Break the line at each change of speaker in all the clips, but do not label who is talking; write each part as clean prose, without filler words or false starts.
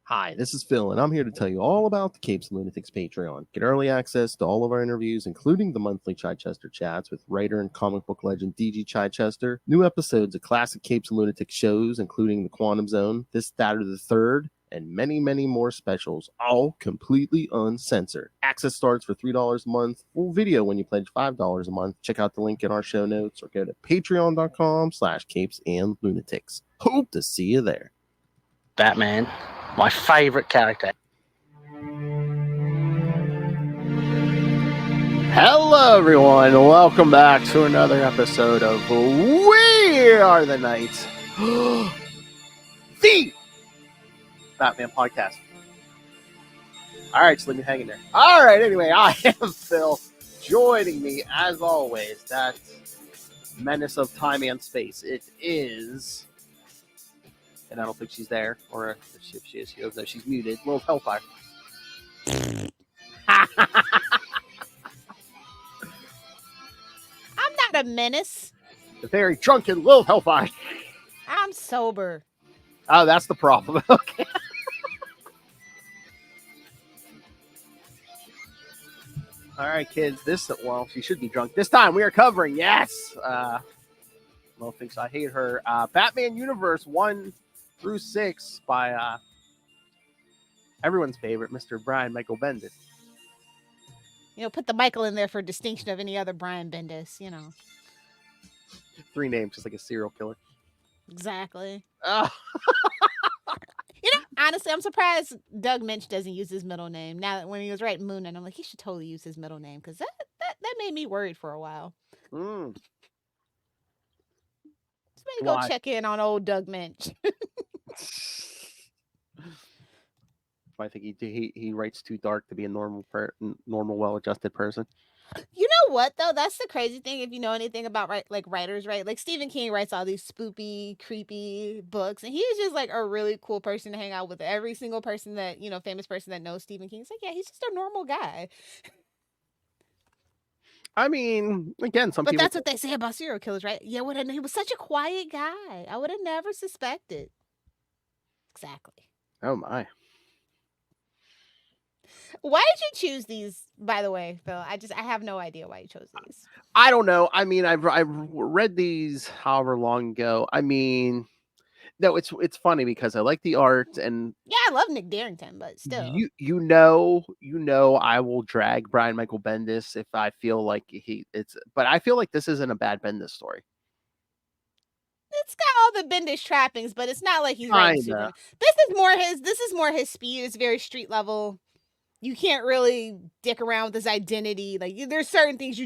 Hi, this is Phil, and I'm here to tell you all about the Capes and Lunatics Patreon. Get early access to all of our interviews, including the monthly Chichester chats with writer and comic book legend DG Chichester, new episodes of classic Capes and Lunatics shows, including The Quantum Zone, This, That, or the Third, and many, many more specials, all completely uncensored. Access starts for $3 a month, full video when you pledge $5 a month. Check out the link in our show notes or go to patreon.com/capesandlunatics. Hope to see you there.
Batman, my favorite character.
Hello, everyone. Welcome back to another episode of We Are the Knights, the Batman podcast. All right, so let me hang in there. All right, anyway, I am Phil. Joining me, as always, that menace of time and space. It is... And I don't think she's there, or if she is, no, she's muted. Little Hellfire.
I'm not a menace.
The very drunken Lil Hellfire.
I'm sober.
Oh, that's the problem. Okay. All right, kids. Well, she should be drunk. This time we are covering, yes. Well, thinks I hate her. Batman Universe 1 through 6 by everyone's favorite, Mr. Brian Michael Bendis.
You know, put the Michael in there for distinction of any other Brian Bendis, you know.
3 names, just like a serial killer.
Exactly.
Oh.
You know, honestly, I'm surprised Doug Minch doesn't use his middle name. Now that when he was writing Moon Knight, I'm like, he should totally use his middle name because that made me worried for a while.
Mm.
Let's maybe go check in on old Doug Minch.
I think he writes too dark to be a normal, well-adjusted person.
You know what though? That's the crazy thing. If you know anything about writers, right? Like Stephen King writes all these spoopy, creepy books, and he's just like a really cool person to hang out with. Every single person that famous person that knows Stephen King, it's like, yeah, he's just a normal guy.
I mean, again,
but that's what they say about serial killers, right? Yeah, he was such a quiet guy. I would have never suspected. Exactly.
Oh my.
Why did you choose these, by the way, Phil? I have no idea why you chose these.
I don't know. I mean, I've read these however long ago. I mean, no, it's funny because I like the art and
yeah, I love Nick Darrington, but still,
you know, I will drag Brian Michael Bendis if I feel like but I feel like this isn't a bad Bendis story.
It's got all the Bendis trappings, but it's not like he's writing super. This is more his speed. It's very street level. You can't really dick around with his identity. Like, there's certain things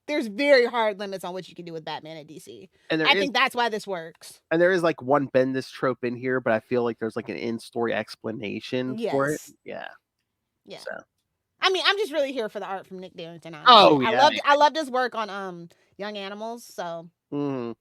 there's very hard limits on what you can do with Batman at DC. And I think that's why this works.
And there is like one Bendis trope in here, but I feel like there's like an in-story explanation for it. Yeah.
Yeah. So. I mean, I'm just really here for the art from Nick Darrington. Honestly.
Oh, yeah.
I loved his work on Young Animals, so.
Mm-hmm.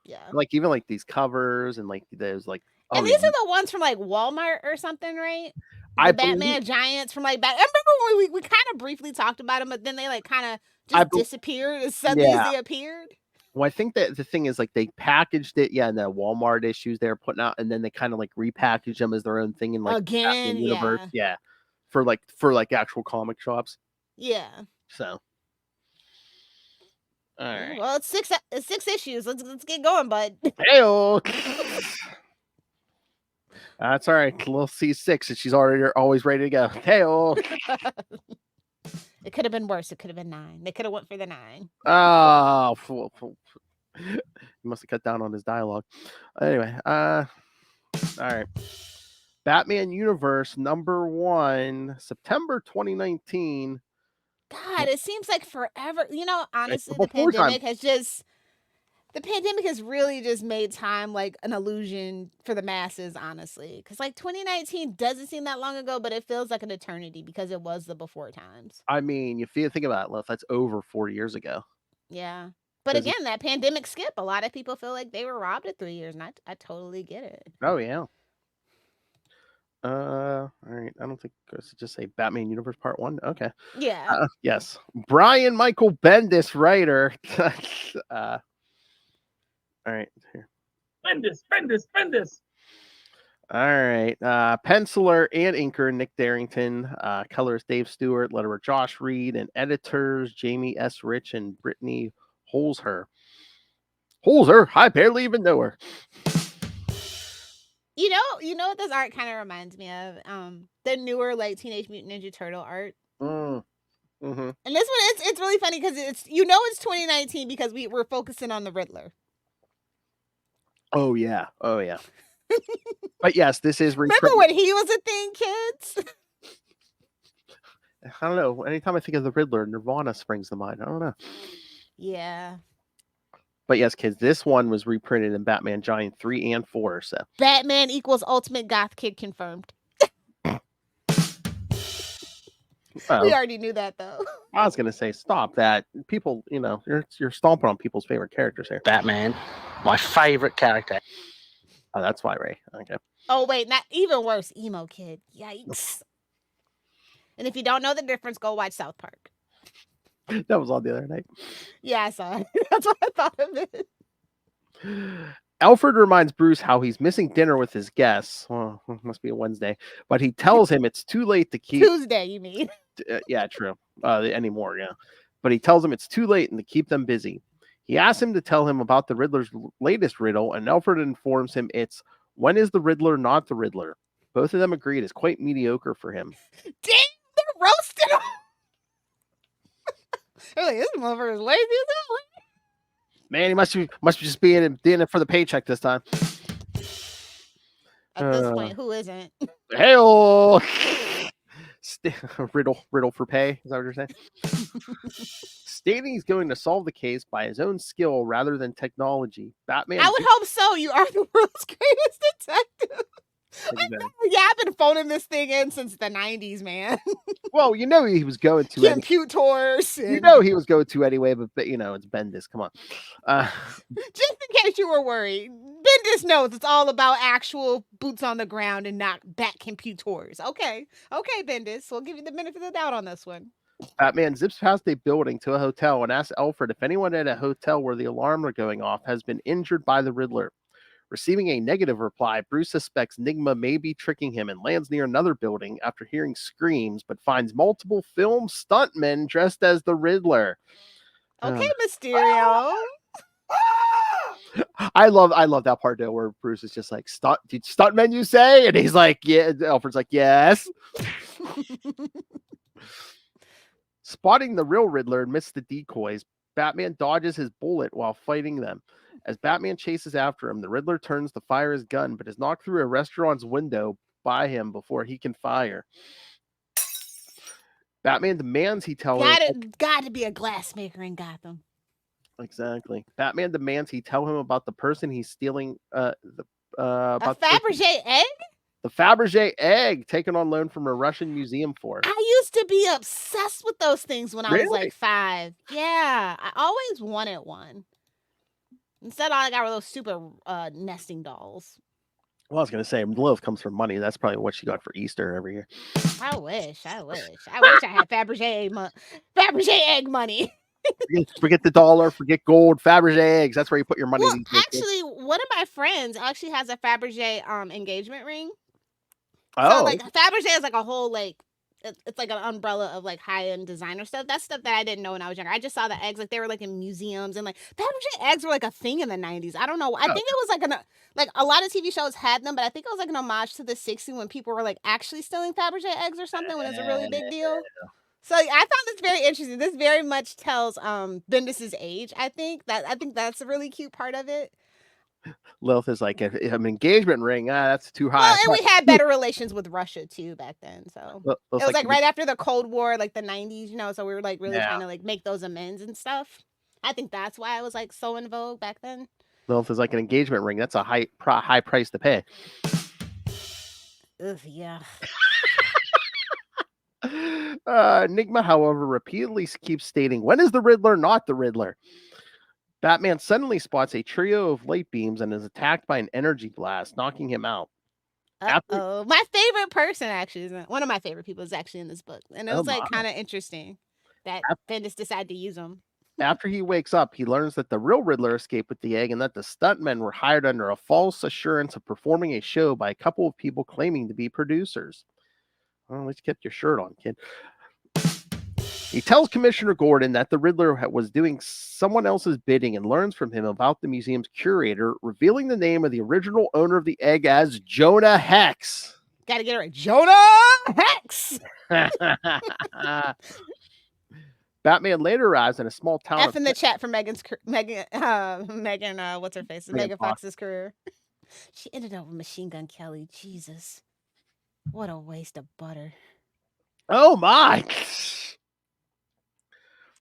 Yeah.
Like, even like these covers and like there's like.
And these are the ones from like Walmart or something, right? The Batman Giants from like I remember when we kind of briefly talked about them, but then they like kind of just disappeared as suddenly as they appeared.
Well, I think that the thing is like they packaged it, in the Walmart issues they're putting out, and then they kind of like repackaged them as their own thing in like
again,
universe, for actual comic shops.
Yeah.
So. All right.
Well, it's six issues. Let's get going, bud.
Hey-o. That's all right. Little C6, and she's always ready to go. Hey-o.
It could have been worse. It could have been 9. They could have went for the 9.
Oh, he must have cut down on his dialogue. Anyway, all right. Batman Universe #1, September 2019.
God, it seems like forever. You know, honestly, the pandemic has really just made time like an illusion for the masses, honestly. Because like 2019 doesn't seem that long ago, but it feels like an eternity because it was the before times.
I mean, think about it, that's over 4 years ago.
Yeah. But again, that pandemic skip, a lot of people feel like they were robbed at 3 years, and I totally get it.
Oh, yeah. All right. I don't think it's just say Batman Universe Part 1. Okay.
Yeah.
Yes. Brian Michael Bendis, writer. All right. Here.
Bendis.
All right. Penciler and inker Nick Darrington, colorist Dave Stewart, letterer Josh Reed, and editors Jamie S. Rich and Brittany Holzer. I barely even know her.
You know what this art kind of reminds me of? The newer like Teenage Mutant Ninja Turtle art.
Mm-hmm.
And this one, it's really funny because it's 2019 because we're focusing on the Riddler.
Oh yeah. But yes, this is
remember when he was a thing, kids.
I don't know. Anytime I think of the Riddler, Nirvana springs to mind. I don't know.
Yeah.
But yes, kids, this one was reprinted in Batman Giant 3 and 4. So
Batman equals Ultimate Goth Kid confirmed. We already knew that, though.
I was gonna say, stop that. People, you're stomping on people's favorite characters here.
Batman, my favorite character.
Oh, that's why, Ray. Okay.
Oh wait, not even worse. Emo Kid. Yikes. And if you don't know the difference, go watch South Park.
That was on the other night.
Yeah, I saw it. That's what I thought of it.
Alfred reminds Bruce how he's missing dinner with his guests. Well, it must be a Wednesday. But he tells him it's too late to keep...
Tuesday, you mean?
Yeah, true. Anymore, yeah. But he tells him it's too late and to keep them busy. He asks him to tell him about the Riddler's latest riddle, and Alfred informs him it's, when is the Riddler not the Riddler? Both of them agree it is quite mediocre for him.
Dang, they're roasting him! They're like, this motherfucker is lazy as hell.
Man, he must just be in it for the paycheck this time.
At this point, who isn't?
Hey-oh! Riddle for pay. Is that what you're saying? Stating he's going to solve the case by his own skill rather than technology. Batman.
I would hope so. You are the world's greatest detective. Yeah, I've been phoning this thing in since the 90s, man.
Well, he was going to
computers.
He was going to anyway, but it's Bendis. Come on.
Just in case you were worried, Bendis knows it's all about actual boots on the ground and not bat computers. Okay, Bendis, we'll give you the benefit of the doubt on this one.
Batman zips past a building to a hotel and asks Alfred if anyone at a hotel where the alarm are going off has been injured by the Riddler. Receiving a negative reply, Bruce suspects Nigma may be tricking him and lands near another building after hearing screams, but finds multiple film stuntmen dressed as the Riddler.
Okay, Mysterio.
I love that part though, where Bruce is just like, stuntmen, you say? And he's like, yeah. Alfred's like, yes. Spotting the real Riddler amidst the decoys, Batman dodges his bullet while fighting them. As Batman chases after him, the Riddler turns to fire his gun, but is knocked through a restaurant's window by him before he can fire. Batman demands he tell him...
Got to be a glassmaker in Gotham.
Exactly. Batman demands he tell him about the person he's stealing...
a Fabergé egg?
The Fabergé egg, taken on loan from a Russian museum for.
I used to be obsessed with those things when I was like 5. Yeah, I always wanted one. Instead, all I got were those super nesting dolls.
Well, I was going to say, Lilith comes from money. That's probably what she got for Easter every year.
I wish I had Fabergé egg money.
Forget the dollar, forget gold, Fabergé eggs. That's where you put your money.
Well, actually, one of my friends actually has a Fabergé engagement ring.
Oh.
So, like, Fabergé is like a whole, like, it's like an umbrella of like high-end designer stuff. That's stuff that I didn't know when I was younger. I just saw the eggs, like they were like in museums, and like Fabergé eggs were like a thing in the 90s. I don't know. I think it was like a lot of TV shows had them, but I think it was like an homage to the 60s when people were like actually stealing Fabergé eggs or something when it's a really big deal. So I found this very interesting. This very much tells Bendis's age. I think that's a really cute part of it.
Lilith is like, if an engagement ring, that's too high.
Well, and we had better relations with Russia too back then. So it was like right after the Cold War, like the 90s, so we were like really trying to like make those amends and stuff. I think that's why I was like so in vogue back then.
Lilith is like an engagement ring. That's a high price to pay.
Ugh, yeah.
Nigma, however, repeatedly keeps stating, when is the Riddler not the Riddler? Batman suddenly spots a trio of light beams and is attacked by an energy blast, knocking him out.
My favorite person, actually, one of my favorite people is actually in this book. And it was like kind of interesting that Bendis decided to use them.
After he wakes up, he learns that the real Riddler escaped with the egg and that the stuntmen were hired under a false assurance of performing a show by a couple of people claiming to be producers. Well, at least you kept your shirt on, kid. He tells Commissioner Gordon that the Riddler was doing someone else's bidding and learns from him about the museum's curator, revealing the name of the original owner of the egg as Jonah Hex.
Gotta get it right. Jonah Hex!
Batman later arrives in a small town.
F in the chat for Megan, what's her face? Megan Fox's career. She ended up with Machine Gun Kelly. Jesus. What a waste of butter.
Oh my.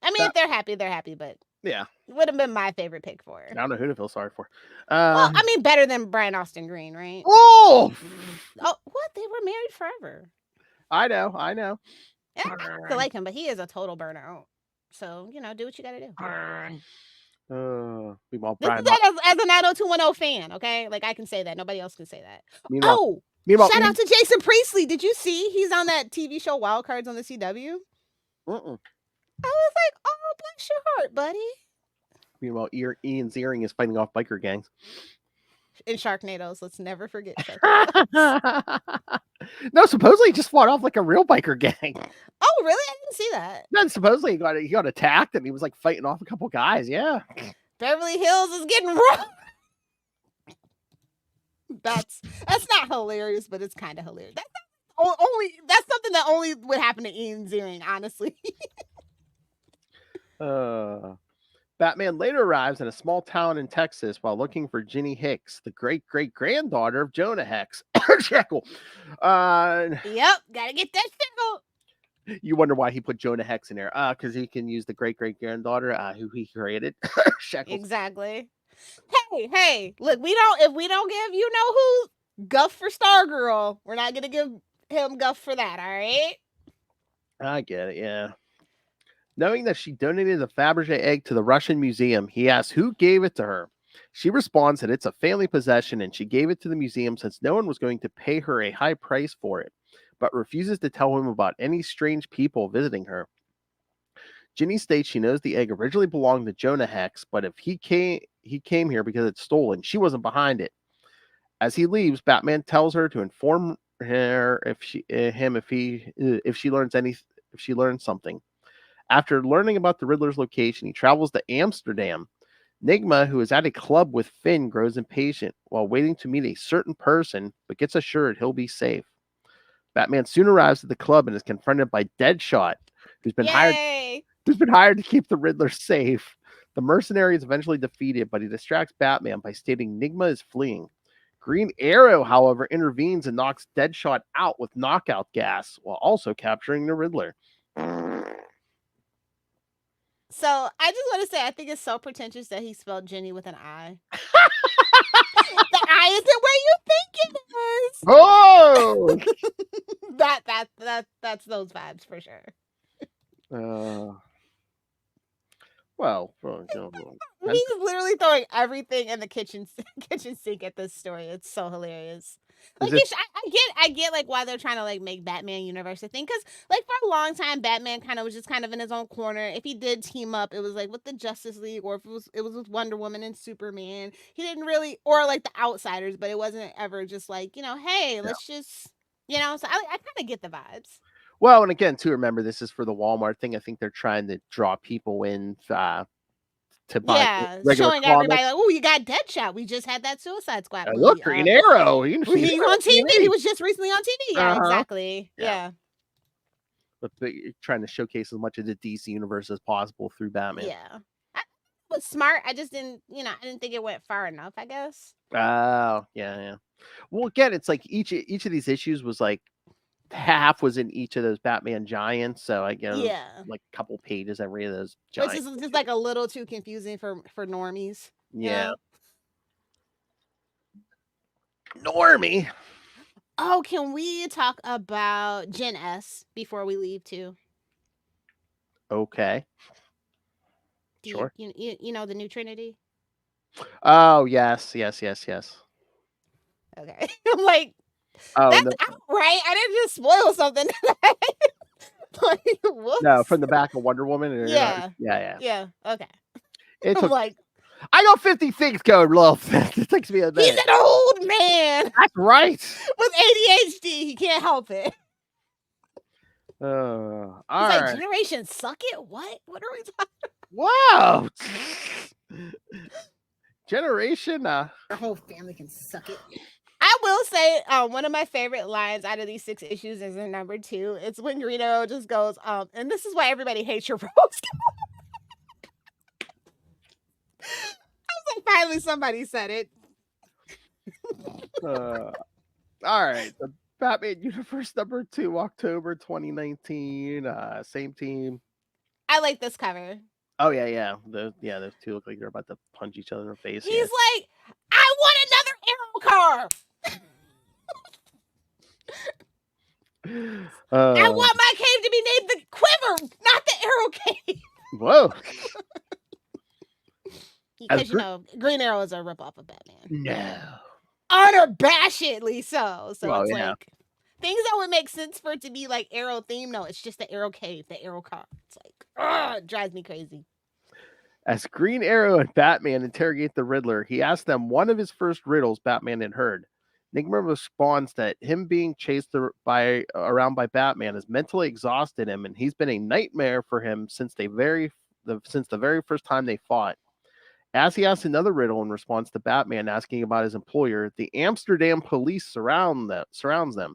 I mean, if they're happy, they're happy, but
yeah,
it would have been my favorite pick for her.
I don't know who to feel sorry for.
Well, I mean, better than Brian Austin Green, right?
Oh,
what? They were married forever.
I know.
Yeah, I still like him, but he is a total burnout. So, do what you got to do.
Meanwhile,
this
Brian,
is that as a 90210 fan, okay? Like, I can say that. Nobody else can say that.
Meanwhile,
shout out to Jason Priestley. Did you see? He's on that TV show Wild Cards on the CW. I was like, oh, bless your heart, buddy.
Meanwhile, Ian Ziering is fighting off biker gangs.
In Sharknadoes. Let's never forget Sharknadoes.
No, supposedly he just fought off like a real biker gang.
Oh, really? I didn't see that.
Then supposedly he got attacked and he was like fighting off a couple guys. Yeah.
Beverly Hills is getting rough. That's not hilarious, but it's kind of hilarious. That's something that only would happen to Ian Ziering, honestly.
Batman later arrives in a small town in Texas while looking for Ginny Hicks, the great-great-granddaughter of Jonah Hex. Jekyll.
Yep, gotta get that Jekyll.
You wonder why he put Jonah Hex in there. Because he can use the great-great-granddaughter who he created.
Exactly. Hey, look, if we don't give who guff for Stargirl, we're not gonna give him guff for that, all right?
I get it, yeah. Knowing that she donated the Fabergé egg to the Russian museum, he asks who gave it to her. She responds that it's a family possession and she gave it to the museum since no one was going to pay her a high price for it, but refuses to tell him about any strange people visiting her. Ginny states she knows the egg originally belonged to Jonah Hex, but if he came here because it's stolen, she wasn't behind it. As he leaves, Batman tells her to inform her if she learns something. After learning about the Riddler's location, he travels to Amsterdam. Nigma, who is at a club with Finn, grows impatient while waiting to meet a certain person, but gets assured he'll be safe. Batman soon arrives at the club and is confronted by Deadshot, who's been hired to keep the Riddler safe. The mercenary is eventually defeated, but he distracts Batman by stating Nigma is fleeing. Green Arrow, however, intervenes and knocks Deadshot out with knockout gas, while also capturing the Riddler.
So, I just want to say, I think it's so pretentious that he spelled Jenny with an I. The I isn't where you think it is. Oh! That's those vibes for sure. He's literally throwing everything in the kitchen sink at this story. It's so hilarious. Like, I get like why they're trying to like make Batman universe a thing, because like for a long time Batman was just kind of in his own corner. If he did team up, it was like with the Justice League, or if it was with Wonder Woman and Superman. He didn't really, or like the Outsiders, but it wasn't ever just like, hey, let's just, so I kind of get the vibes.
Well, and again, too, remember this is for the Walmart thing. I think they're trying to draw people in to buy
showing everybody like, oh, you got Deadshot. We just had that Suicide Squad movie.
Look, Green Arrow. He's
on TV. He was just recently on TV. Yeah, exactly. Yeah.
But trying to showcase as much of the DC universe as possible through Batman.
Yeah. It was smart. I just didn't, I didn't think it went far enough, I guess.
Oh, yeah. Well, again, it's like each of these issues was like half was in each of those Batman Giants, so I guess like a couple pages every of those Giants.
Which is just like a little too confusing for normies.
Yeah. Normie.
Oh, can we talk about Gen S before we leave too?
Okay.
Sure. You know the new Trinity?
Oh, yes.
Okay. I'm like, that's out, right? I didn't just spoil something. Like, whoops.
No, from the back of Wonder Woman.
Yeah.
Yeah.
Okay.
It
I'm
took,
like,
I got 50 things going, Lilith. It takes me a minute.
he's an old man
That's right.
with ADHD. He can't help it.
All
He's
right.
like, Generation Suck It? What? What are we talking
Wow. Generation.
Our whole family can suck it. I will say, one of my favorite lines out of these 6 issues is in number 2. It's when Green Arrow just goes, and this is why everybody hates your rose. I was like, finally somebody said it.
All right. The Batman Universe number 2, October 2019. Same team.
I like this cover.
Oh yeah. Those two look like they're about to punch each other in the face.
He's like, I want another Arrow car. I want my cave to be named the Quiver, not the Arrow Cave.
Whoa.
Because Green Arrow is a ripoff of Batman.
No.
Unabashedly so. So
Well,
it's
yeah.
like things that would make sense for it to be like Arrow theme. No, it's just the Arrow Cave, the Arrow car. It's like, it drives me crazy.
As Green Arrow and Batman interrogate the Riddler, he asks them one of his first riddles Batman had heard. Enigma responds that him being chased around by Batman has mentally exhausted him, and he's been a nightmare for him since the very first time they fought. As he asks another riddle in response to Batman asking about his employer, the Amsterdam police surrounds them.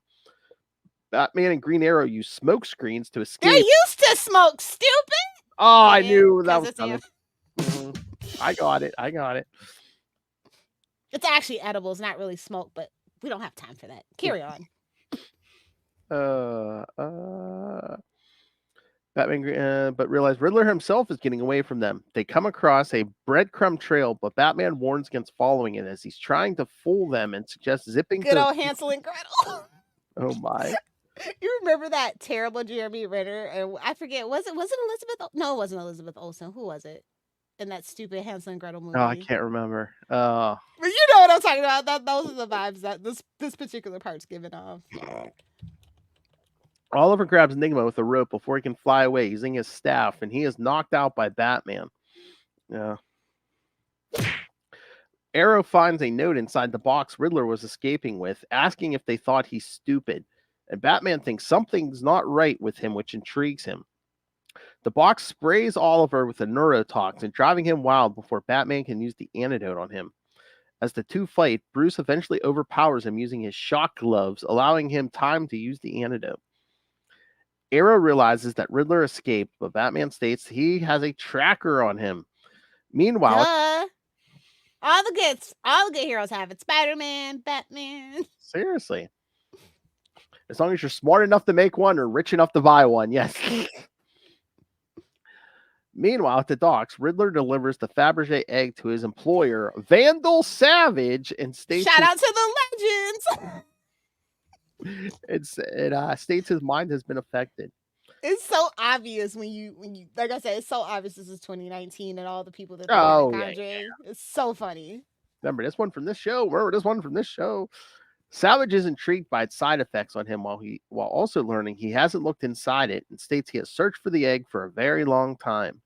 Batman and Green Arrow use smoke screens to escape.
They're used to smoke, stupid.
Oh, I knew that was coming. I got it.
It's actually edible. It's not really smoke, but we don't have time for that. Carry on.
Batman, but realize Riddler himself is getting away from them. They come across a breadcrumb trail, but Batman warns against following it as he's trying to fool them and suggests zipping.
Good old Hansel and Gretel.
Oh my!
You remember that terrible Jeremy Renner? And I forget, was it Elizabeth? No, it wasn't Elizabeth Olsen. Who was it? In that stupid Hansel and Gretel movie.
Oh, I can't remember.
But you know what I'm talking about. Those are the vibes that this particular part's giving off.
Oliver grabs Enigma with a rope before he can fly away using his staff, and he is knocked out by Batman. Yeah. Arrow finds a note inside the box Riddler was escaping with, asking if they thought he's stupid. And Batman thinks something's not right with him, which intrigues him. The box sprays Oliver with a neurotoxin, driving him wild before Batman can use the antidote on him. As the two fight, Bruce eventually overpowers him using his shock gloves, allowing him time to use the antidote. Arrow realizes that Riddler escaped, but Batman states he has a tracker on him. Meanwhile,
all the good heroes have it. Spider-Man, Batman.
Seriously. As long as you're smart enough to make one or rich enough to buy one, yes. Meanwhile, at the docks, Riddler delivers the Fabergé egg to his employer, Vandal Savage, and states...
Shout out to the legends!
It states his mind has been affected.
It's so obvious when you like I said, it's so obvious this is 2019 and all the people that are conjuring. Yeah. It's so funny.
Remember this one from this show. Savage is intrigued by its side effects on him while also learning he hasn't looked inside it, and states he has searched for the egg for a very long time.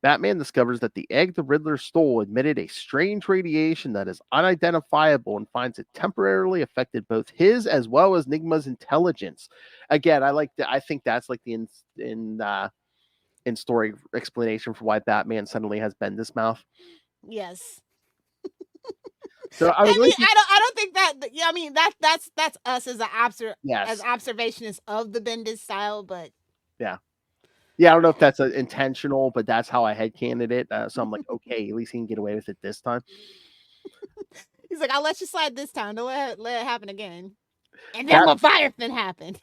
Batman discovers that the egg the Riddler stole emitted a strange radiation that is unidentifiable and finds it temporarily affected both his as well as Enigma's intelligence. Again, I think that's like the in story explanation for why Batman suddenly has Bendis mouth.
Yes.
So I
don't think that. Yeah, I mean that's us as as observationists of the Bendis style, but
yeah. Yeah, I don't know if that's intentional, but that's how I headcanoned it. So I'm like, okay, at least he can get away with it this time.
He's like, I'll let you slide this time. Don't let it happen again. And then Leviathan happened.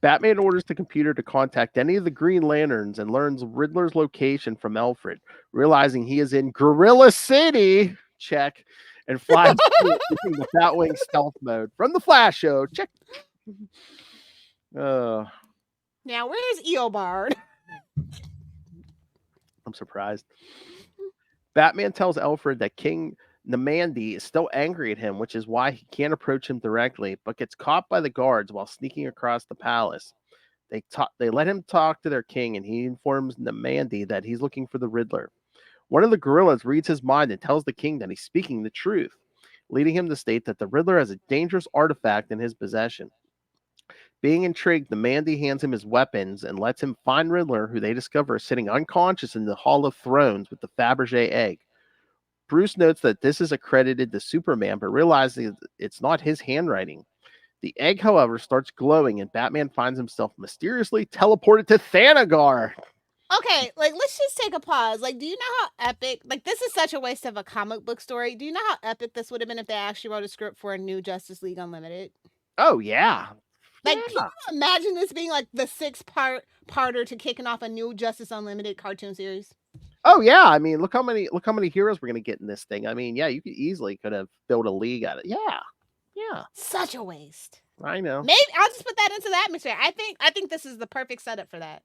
Batman orders the computer to contact any of the Green Lanterns and learns Riddler's location from Alfred, realizing he is in Gorilla City. Check. And flies using the Batwing stealth mode from the Flash show. Check.
Now, where's Eobard?
I'm surprised. Batman tells Alfred that King Namandi is still angry at him, which is why he can't approach him directly, but gets caught by the guards while sneaking across the palace. They let him talk to their king, and he informs the Mandy that he's looking for the Riddler. One of the gorillas reads his mind and tells the king that he's speaking the truth, leading him to state that the Riddler has a dangerous artifact in his possession. Being intrigued, the Mandy hands him his weapons and lets him find Riddler, who they discover is sitting unconscious in the Hall of Thrones with the Fabergé egg. Bruce notes that this is accredited to Superman, but realizes it's not his handwriting. The egg, however, starts glowing, and Batman finds himself mysteriously teleported to Thanagar.
Okay, like, let's just take a pause. Like, do you know how epic, like, this is such a waste of a comic book story. Do you know how epic this would have been if they actually wrote a script for a new Justice League Unlimited?
Oh, yeah.
Like, can you imagine this being like the 6-parter to kicking off a new Justice Unlimited cartoon series?
Oh yeah, I mean, look how many heroes we're gonna get in this thing. I mean, yeah, you could have built a league out of it. Yeah.
Such a waste.
I know.
Maybe I'll just put that into the atmosphere. I think this is the perfect setup for that.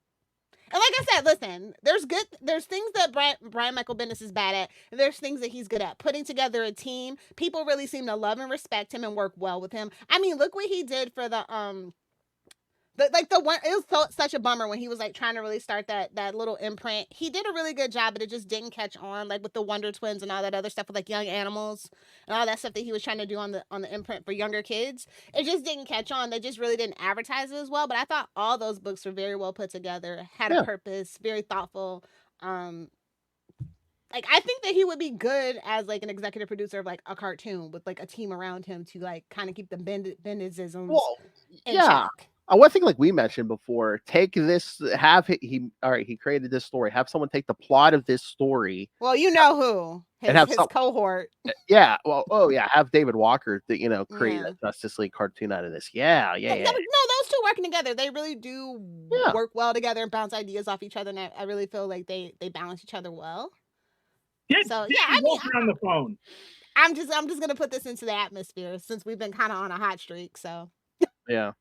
And like I said, listen, there's things that Brian Michael Bendis is bad at, and there's things that he's good at. Putting together a team. People really seem to love and respect him and work well with him. I mean, look what he did for the one. It was such a bummer when he was like trying to really start that little imprint. He did a really good job, but it just didn't catch on, like with the Wonder Twins and all that other stuff with like young animals and all that stuff that he was trying to do on the imprint for younger kids. It just didn't catch on. They just really didn't advertise it as well. But I thought all those books were very well put together, had a purpose, very thoughtful. Like, I think that he would be good as like an executive producer of like a cartoon with like a team around him to like kind of keep the Bendisisms in check.
One thing, like we mentioned before, take this, he created this story. Have someone take the plot of this story.
Well, you know who, his cohort.
Yeah. Well, have David Walker, create a Justice League cartoon out of this. Yeah.
No, those two working together, they really do work well together and bounce ideas off each other. And I really feel like they balance each other well.
I mean, on the phone.
I'm just gonna put this into the atmosphere since we've been kind of on a hot streak. So
yeah.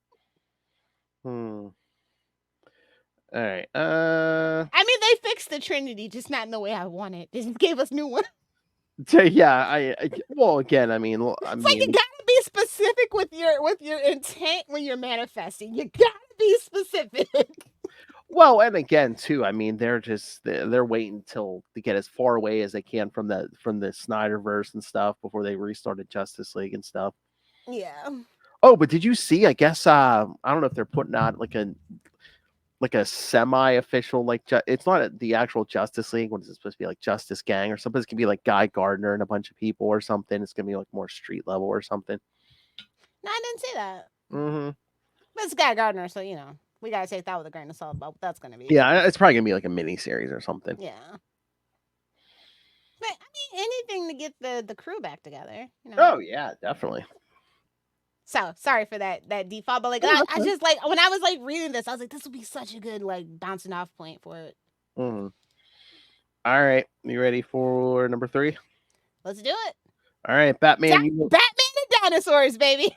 All right.
I mean, they fixed the Trinity, just not in the way I wanted. They just gave us new one.
Yeah. Well, again, I mean,
you gotta be specific with your intent when you're manifesting. You gotta be specific.
Well, and again, too, I mean, they're waiting to get as far away as they can from the Snyderverse and stuff before they restarted Justice League and stuff.
Yeah.
Oh, but did you see? I guess I don't know if they're putting out like a semi-official, like it's not the actual Justice League. What is it supposed to be, like Justice Gang or something? It's gonna be like Guy Gardner and a bunch of people or something. It's gonna be like more street level or something.
No, I didn't see that.
Mm-hmm.
But it's Guy Gardner, so we gotta take that with a grain of salt about what that's gonna be.
Yeah, it's probably gonna be like a mini series or something.
Yeah. But I mean, anything to get the crew back together.
Oh yeah, definitely.
So sorry for that default, but like I just like when I was like reading this, I was like, this would be such a good like bouncing off point for it.
Mm-hmm. All right, you ready for number 3?
Let's do it.
All right, Batman.
Batman and dinosaurs, baby.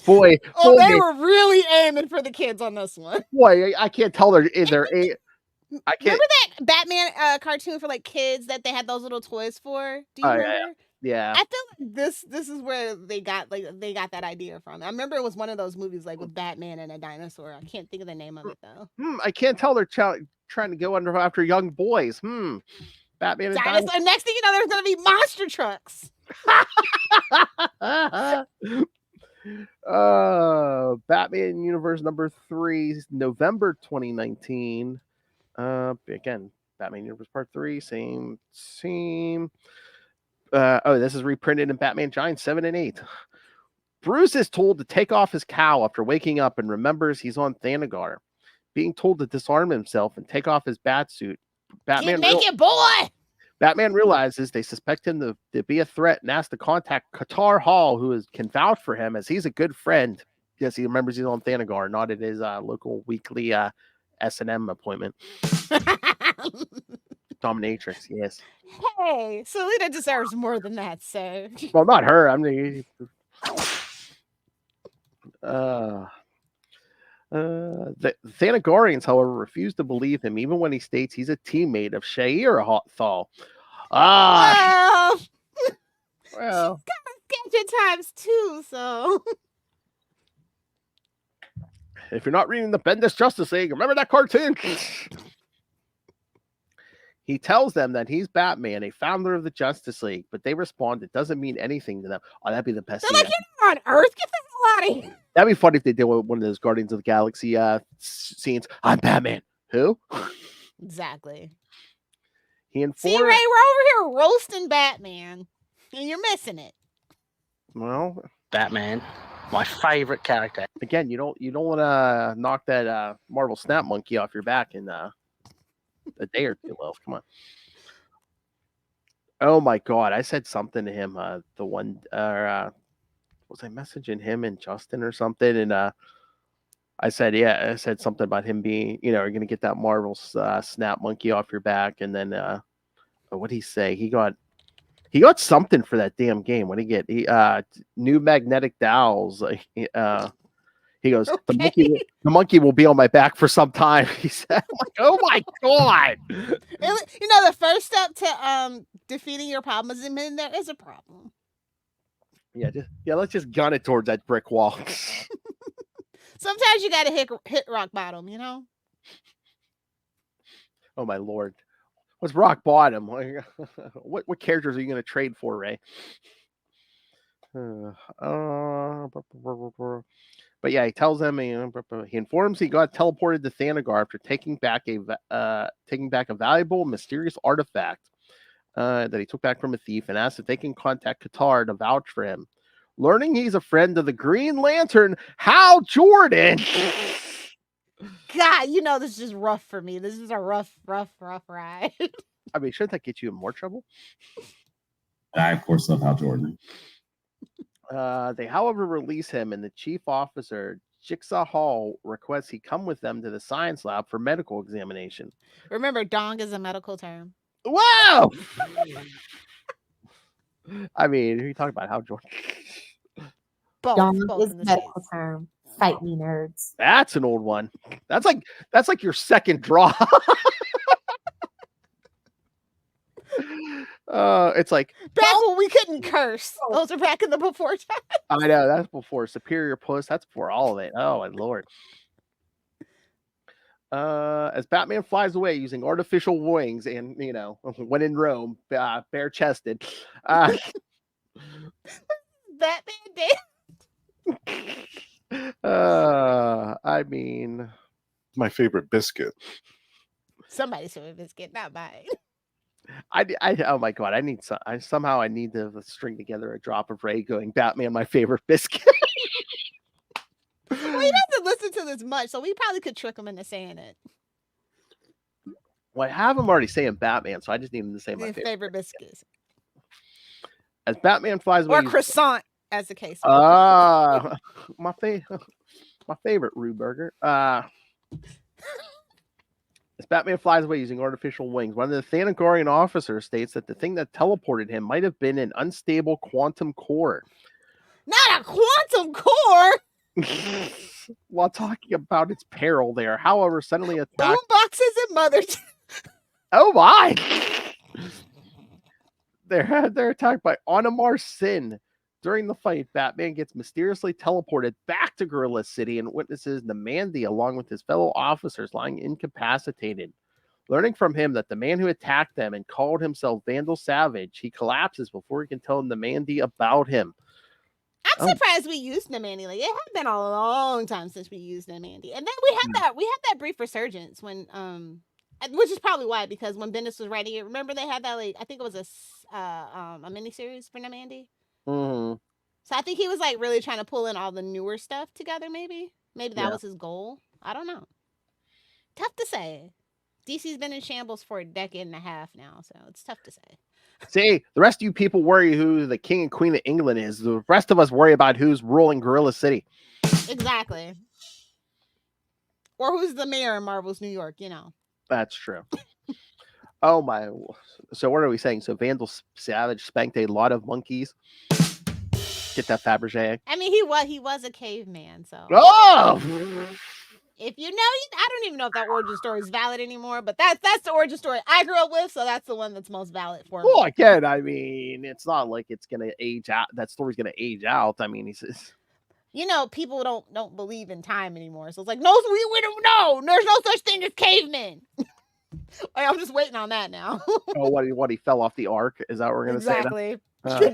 Boy,
they were really aiming for the kids on this one.
Boy, I can't tell they're I can't.
Remember that Batman cartoon for like kids that they had those little toys for? Do you remember?
Yeah.
I feel like this is where they got that idea from. I remember it was one of those movies like with Batman and a dinosaur. I can't think of the name of it though.
I can't tell they're trying to go after young boys. Batman and dinosaur.
Next thing you know, there's gonna be monster trucks.
Batman Universe number 3, November 2019. Again, Batman Universe Part 3, same. This is reprinted in Batman Giants 7 and 8. Bruce is told to take off his cowl after waking up and remembers he's on Thanagar. Being told to disarm himself and take off his bat suit, Batman realizes they suspect him to be a threat and asks to contact Qatar Hall, who can vouch for him as he's a good friend. Yes, he remembers he's on Thanagar, not at his local weekly S&M appointment. Dominatrix, yes.
Hey, Selena deserves more than that, so.
Well, not her. I mean, the Thanagarians, however, refuse to believe him, even when he states he's a teammate of Sha'ir Thal.
Well,
she's kind
of sketch at times too, so.
if you're not reading the Bendis Justice League, remember that cartoon? He tells them that he's Batman, a founder of the Justice League, but they respond, it doesn't mean anything to them. Oh, that'd be the best
They're
scene.
like, you're not on Earth. Get the hell out of here.
That'd be funny if they did one of those Guardians of the Galaxy scenes. I'm Batman. Who?
Exactly.
He informed.
See, Ray, we're over here roasting Batman, and you're missing it.
Well,
Batman, my favorite character.
Again, you don't want to knock that Marvel Snap Monkey off your back in a day or two, Lil. Come on. Oh my God, I said something to him. Was I messaging him and Justin or something? And I said something about him being, you're going to get that Marvel Snap Monkey off your back. And then what did he say? He got something for that damn game. What did he get? New magnetic dowels. He goes,
Okay.
the monkey will be on my back for some time. He said, oh my God.
The first step to defeating your problem is admitting there is a problem.
Yeah, let's just gun it towards that brick wall.
Sometimes you got to hit rock bottom,
Oh my Lord. What's rock bottom? What characters are you going to trade for, Ray? But yeah, he tells them, he informs he got teleported to Thanagar after taking back a valuable, mysterious artifact that he took back from a thief, and asked if they can contact Qatar to vouch for him. Learning he's a friend of the Green Lantern, Hal Jordan.
God, this is just rough for me. This is a rough ride.
I mean, shouldn't that get you in more trouble?
I, of course, love Hal Jordan.
They, however, release him, and the chief officer, Jigsaw Hall, requests he come with them to the science lab for medical examination.
Remember, dong is a medical term.
Whoa! I mean, who are you talking about? Hal Jordan?
Both
is medical term. Fight me, nerds.
That's an old one. That's like your second draw. It's like
back when we couldn't curse. Those are back in the before time.
I know, that's before Superior Puss. That's before all of it. Oh my Lord. As Batman flies away using artificial wings and when in Rome, bare chested.
Batman did.
I mean,
my favorite biscuit.
Somebody's favorite biscuit, not mine.
Oh my God, I need to string together a drop of Ray going, Batman, my favorite biscuit.
Well, he doesn't listen to this much, so we probably could trick him into saying it.
Well, I have him already saying Batman, so I just need him to say my
favorite biscuits.
As Batman flies away,
or croissant, as the case.
My favorite Rue Burger. As Batman flies away using artificial wings, one of the Thanagarian officers states that the thing that teleported him might have been an unstable quantum core.
Not a quantum core!
While talking about its peril there, however, suddenly attacked...
Boomboxes and mother...
Oh my! They're attacked by Onamar Sin. During the fight, Batman gets mysteriously teleported back to Gorilla City and witnesses Namandi along with his fellow officers lying incapacitated. Learning from him that the man who attacked them and called himself Vandal Savage, he collapses before he can tell Namandi about him.
I'm surprised we used Namandi. Like, it had been a long time since we used Namandi. And then we had that brief resurgence when which is probably why, because when Bendis was writing it, remember they had that, like, I think it was a miniseries for Namandi.
Mm-hmm.
So I think he was like really trying to pull in all the newer stuff together. Maybe that was his goal. I don't know. Tough to say. DC's been in shambles for a decade and a half now, so it's tough to say.
See, the rest of you people worry who the king and queen of England is. The rest of us worry about who's ruling Gorilla City.
Exactly. Or who's the mayor in Marvel's New York,
That's true. Oh my. So what are we saying? So Vandal Savage spanked a lot of monkeys. Get that Fabergé.
I mean, he was a caveman, so.
Oh!
If I don't even know if that origin story is valid anymore, but that's the origin story I grew up with, so that's the one that's most valid for me.
Well, again, I mean, it's not like it's gonna age out. That story's gonna age out. I mean,
You know, people don't believe in time anymore. So it's like, no, we don't know. There's no such thing as cavemen. I'm just waiting on that now.
Oh, what he fell off the ark? Is that what we're gonna
exactly.
say?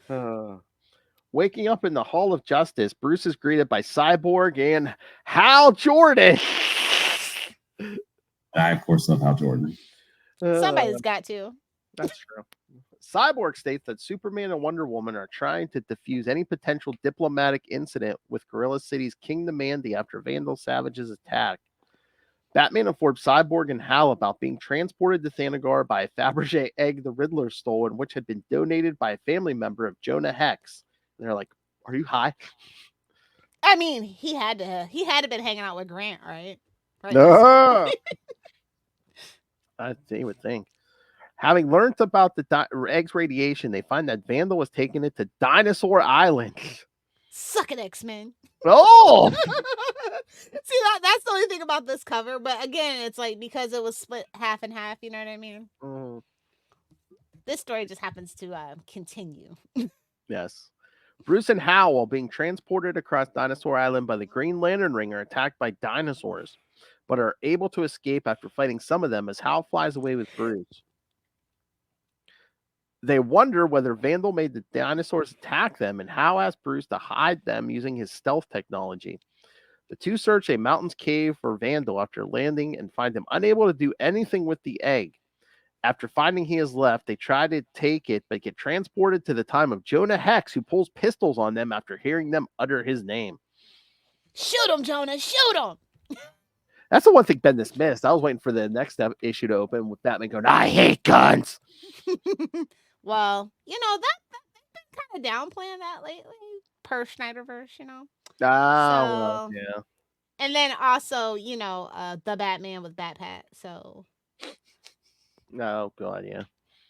Exactly.
Waking up in the Hall of Justice, Bruce is greeted by Cyborg and Hal Jordan.
I, of course, love Hal Jordan.
Somebody's got to.
That's true. Cyborg states that Superman and Wonder Woman are trying to defuse any potential diplomatic incident with Gorilla City's King Mandy after Vandal Savage's attack. Batman informed Cyborg and Hal about being transported to Thanagar by a Fabergé egg the Riddler stole, and which had been donated by a family member of Jonah Hex. And they're like, "Are you high?"
I mean, he had to been hanging out with Grant, right?
No. You would think. Having learned about the egg's radiation, they find that Vandal was taking it to Dinosaur Island.
Suck it, X-Men.
Oh!
See, that's the only thing about this cover. But again, it's like because it was split half and half, you know what I mean?
Mm.
This story just happens to continue.
Yes. Bruce and Hal, while being transported across Dinosaur Island by the Green Lantern Ring, are attacked by dinosaurs, but are able to escape after fighting some of them as Hal flies away with Bruce. They wonder whether Vandal made the dinosaurs attack them, and Hal asks Bruce to hide them using his stealth technology. The two search a mountain's cave for Vandal after landing and find him unable to do anything with the egg. After finding he has left, they try to take it, but get transported to the time of Jonah Hex, who pulls pistols on them after hearing them utter his name.
Shoot him, Jonah! Shoot him!
That's the one thing Bendis missed. I was waiting for the next issue to open with Batman going, "I hate guns."
Well, you know, they've been kind of downplaying that lately, per Snyderverse, you know.
Well, yeah.
And then also, you know, the Batman with Batpat. So.
Oh God, yeah.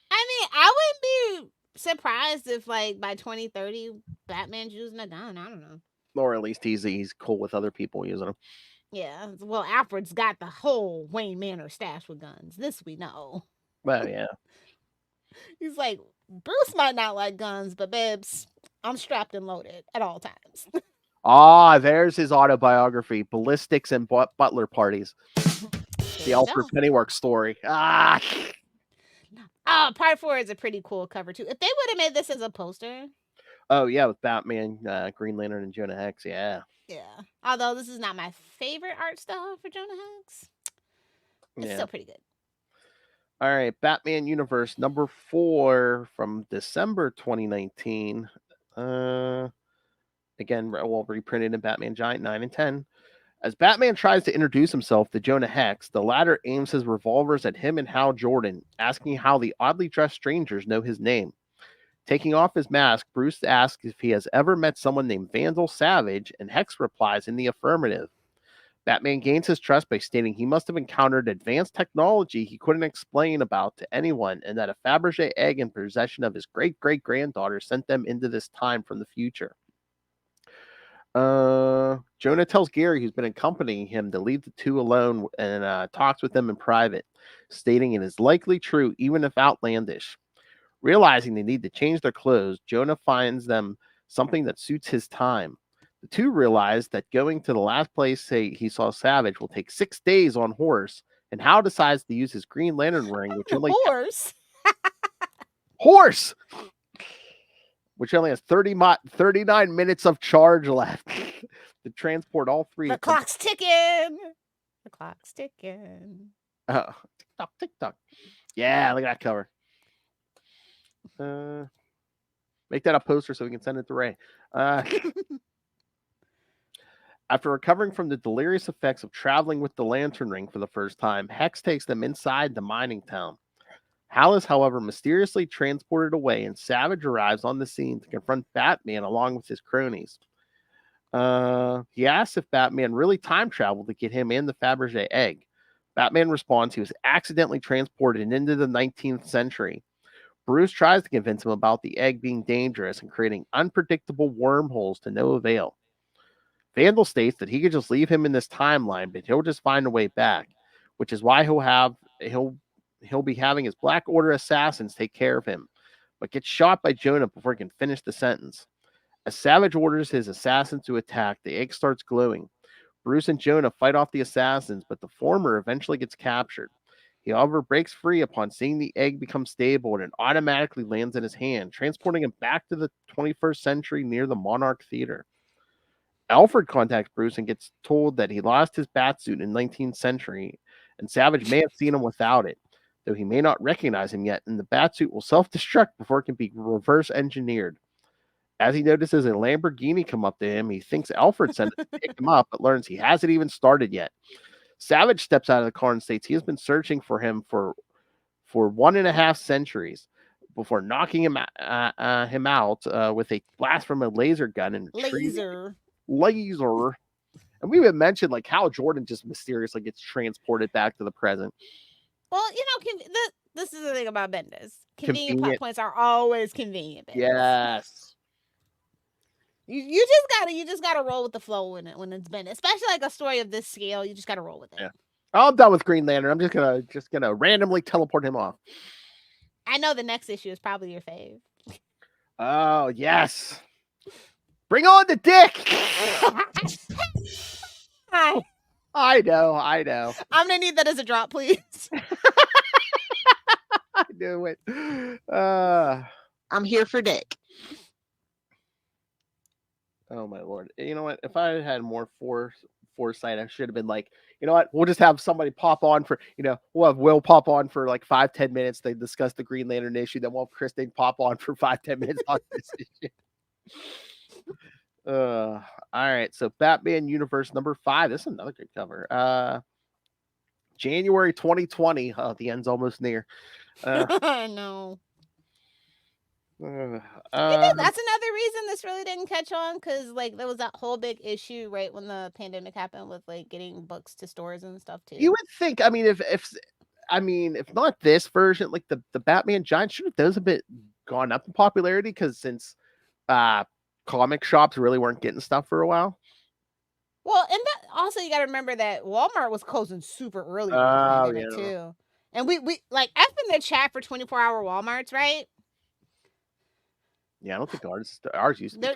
I mean, I wouldn't be surprised if, like, by 2030, Batman's using a gun. I don't know.
Or at least he's cool with other people using them.
Yeah. Well, Alfred's got the whole Wayne Manor stash with guns. This we know.
Well, yeah.
He's like, Bruce might not like guns, but babes, I'm strapped and loaded at all times.
There's his autobiography, Ballistics and Butler Parties. The Alfred Pennyworth story.
Part 4 is a pretty cool cover, too. If they would have made this as a poster.
Oh, yeah, with Batman, Green Lantern, and Jonah Hex, yeah.
Yeah. Although this is not my favorite art style for Jonah Hex. It's still pretty good.
All right, Batman Universe number 4 from December 2019. Again, reprinted in Batman Giant 9 and 10. As Batman tries to introduce himself to Jonah Hex, the latter aims his revolvers at him and Hal Jordan, asking how the oddly dressed strangers know his name. Taking off his mask, Bruce asks if he has ever met someone named Vandal Savage, and Hex replies in the affirmative. Batman gains his trust by stating he must have encountered advanced technology he couldn't explain about to anyone, and that a Fabergé egg in possession of his great-great-granddaughter sent them into this time from the future. Jonah tells Gary, who's been accompanying him, to leave the two alone and talks with them in private, stating it is likely true even if outlandish. Realizing they need to change their clothes, Jonah finds them something that suits his time. The two realize that going to the last place he saw Savage will take 6 days on horse, and Hal decides to use his Green Lantern ring, which only horse, which only has 39 minutes of charge left to transport all three.
The clock's ticking. The clock's ticking.
Tick-tock, tick-tock. Yeah, look at that cover. Make that a poster so we can send it to Ray. After recovering from the delirious effects of traveling with the Lantern Ring for the first time, Hex takes them inside the mining town. Hal is, however, mysteriously transported away, and Savage arrives on the scene to confront Batman along with his cronies. He asks if Batman really time traveled to get him and the Fabergé egg. Batman responds he was accidentally transported into the 19th century. Bruce tries to convince him about the egg being dangerous and creating unpredictable wormholes to no avail. Vandal states that he could just leave him in this timeline, but he'll just find a way back, which is why he'll be having his Black Order assassins take care of him, but gets shot by Jonah before he can finish the sentence. As Savage orders his assassins to attack, the egg starts glowing. Bruce and Jonah fight off the assassins, but the former eventually gets captured. He, however, breaks free upon seeing the egg become stable, and it automatically lands in his hand, transporting him back to the 21st century near the Monarch Theater. Alfred contacts Bruce and gets told that he lost his batsuit in 19th century, and Savage may have seen him without it, though he may not recognize him yet, and the batsuit will self-destruct before it can be reverse engineered. As he notices a Lamborghini come up to him, he thinks Alfred sent it to pick him up, but learns he hasn't even started yet. Savage steps out of the car and states he has been searching for him for 1.5 centuries before knocking him out with a blast from a laser gun and
laser.
And we even mentioned like how Jordan just mysteriously gets transported back to the present.
Well, this is the thing about Bendis. Convenient plot points are always convenient. Bendis.
Yes.
You just gotta roll with the flow when it's Bendis, especially like a story of this scale. You just gotta roll with it.
Yeah. I'm done with Green Lantern. I'm just gonna randomly teleport him off.
I know the next issue is probably your fave.
Oh yes. Bring on the dick. I know.
I'm gonna need that as a drop, please.
I knew it.
I'm here for dick.
Oh my lord! You know what? If I had more foresight, I should have been like, you know what? We'll just have somebody pop on for, we'll have Will pop on for like 5-10 minutes. They discuss the Green Lantern issue. Then we'll have Kristen pop on for 5-10 minutes on this issue. All right. So Batman Universe #5. This is another good cover. January 2020. Oh, the end's almost near.
No. That's another reason this really didn't catch on, because like there was that whole big issue right when the pandemic happened with like getting books to stores and stuff too.
You would think, if not this version, like the Batman Giant, should have those a bit gone up in popularity, because since comic shops really weren't getting stuff for a while.
Well, and that also you got to remember that Walmart was closing super early too, and we like F in the chat for 24-hour Walmarts, right?
Yeah, I don't think ours used to.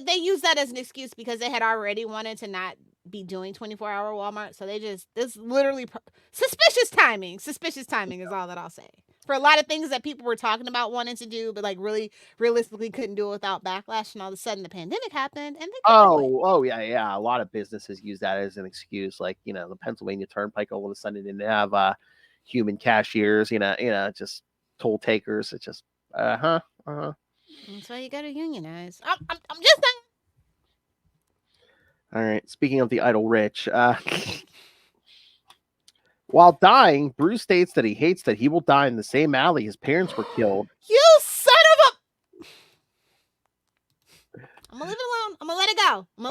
They use that as an excuse because they had already wanted to not be doing 24-hour Walmart, so this literally suspicious timing. Suspicious timing is all that I'll say. For a lot of things that people were talking about wanting to do, but like really realistically couldn't do it without backlash, and all of a sudden the pandemic happened, and
yeah. A lot of businesses use that as an excuse, like the Pennsylvania Turnpike all of a sudden didn't have human cashiers, just toll takers. It's just
That's why you got to unionize. I'm just saying.
All right. Speaking of the idle rich, while dying, Bruce states that he hates that he will die in the same alley his parents were killed.
You son of a! I'm gonna leave it alone. I'm gonna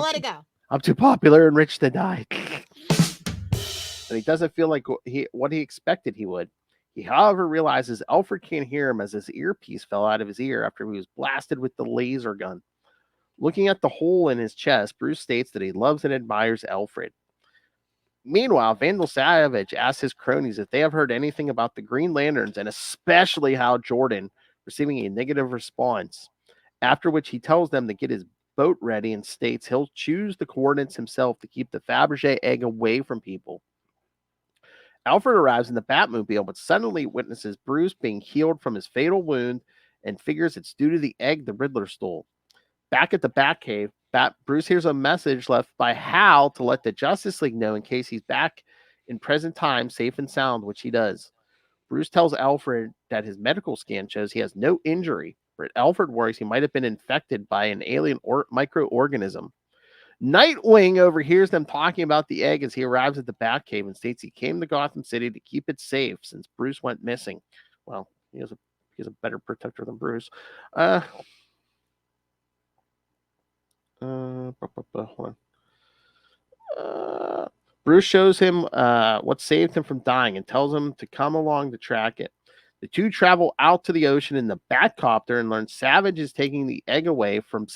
let it go.
I'm too popular and rich to die. And he doesn't feel like what he expected he would. He, however, realizes Alfred can't hear him as his earpiece fell out of his ear after he was blasted with the laser gun. Looking at the hole in his chest, Bruce states that he loves and admires Alfred. Meanwhile, Vandal Savage asks his cronies if they have heard anything about the Green Lanterns, and especially Hal Jordan, receiving a negative response. After which he tells them to get his boat ready and states he'll choose the coordinates himself to keep the Fabergé egg away from people. Alfred arrives in the Batmobile, but suddenly witnesses Bruce being healed from his fatal wound and figures it's due to the egg the Riddler stole. Back at the Batcave, Bruce hears a message left by Hal to let the Justice League know in case he's back in present time, safe and sound, which he does. Bruce tells Alfred that his medical scan shows he has no injury, but Alfred worries he might have been infected by an alien microorganism. Nightwing overhears them talking about the egg as he arrives at the Batcave and states he came to Gotham City to keep it safe since Bruce went missing. Well, he's a better protector than Bruce. Bruce shows him what saved him from dying and tells him to come along to track it. The two travel out to the ocean in the Batcopter and learn Savage is taking the egg away from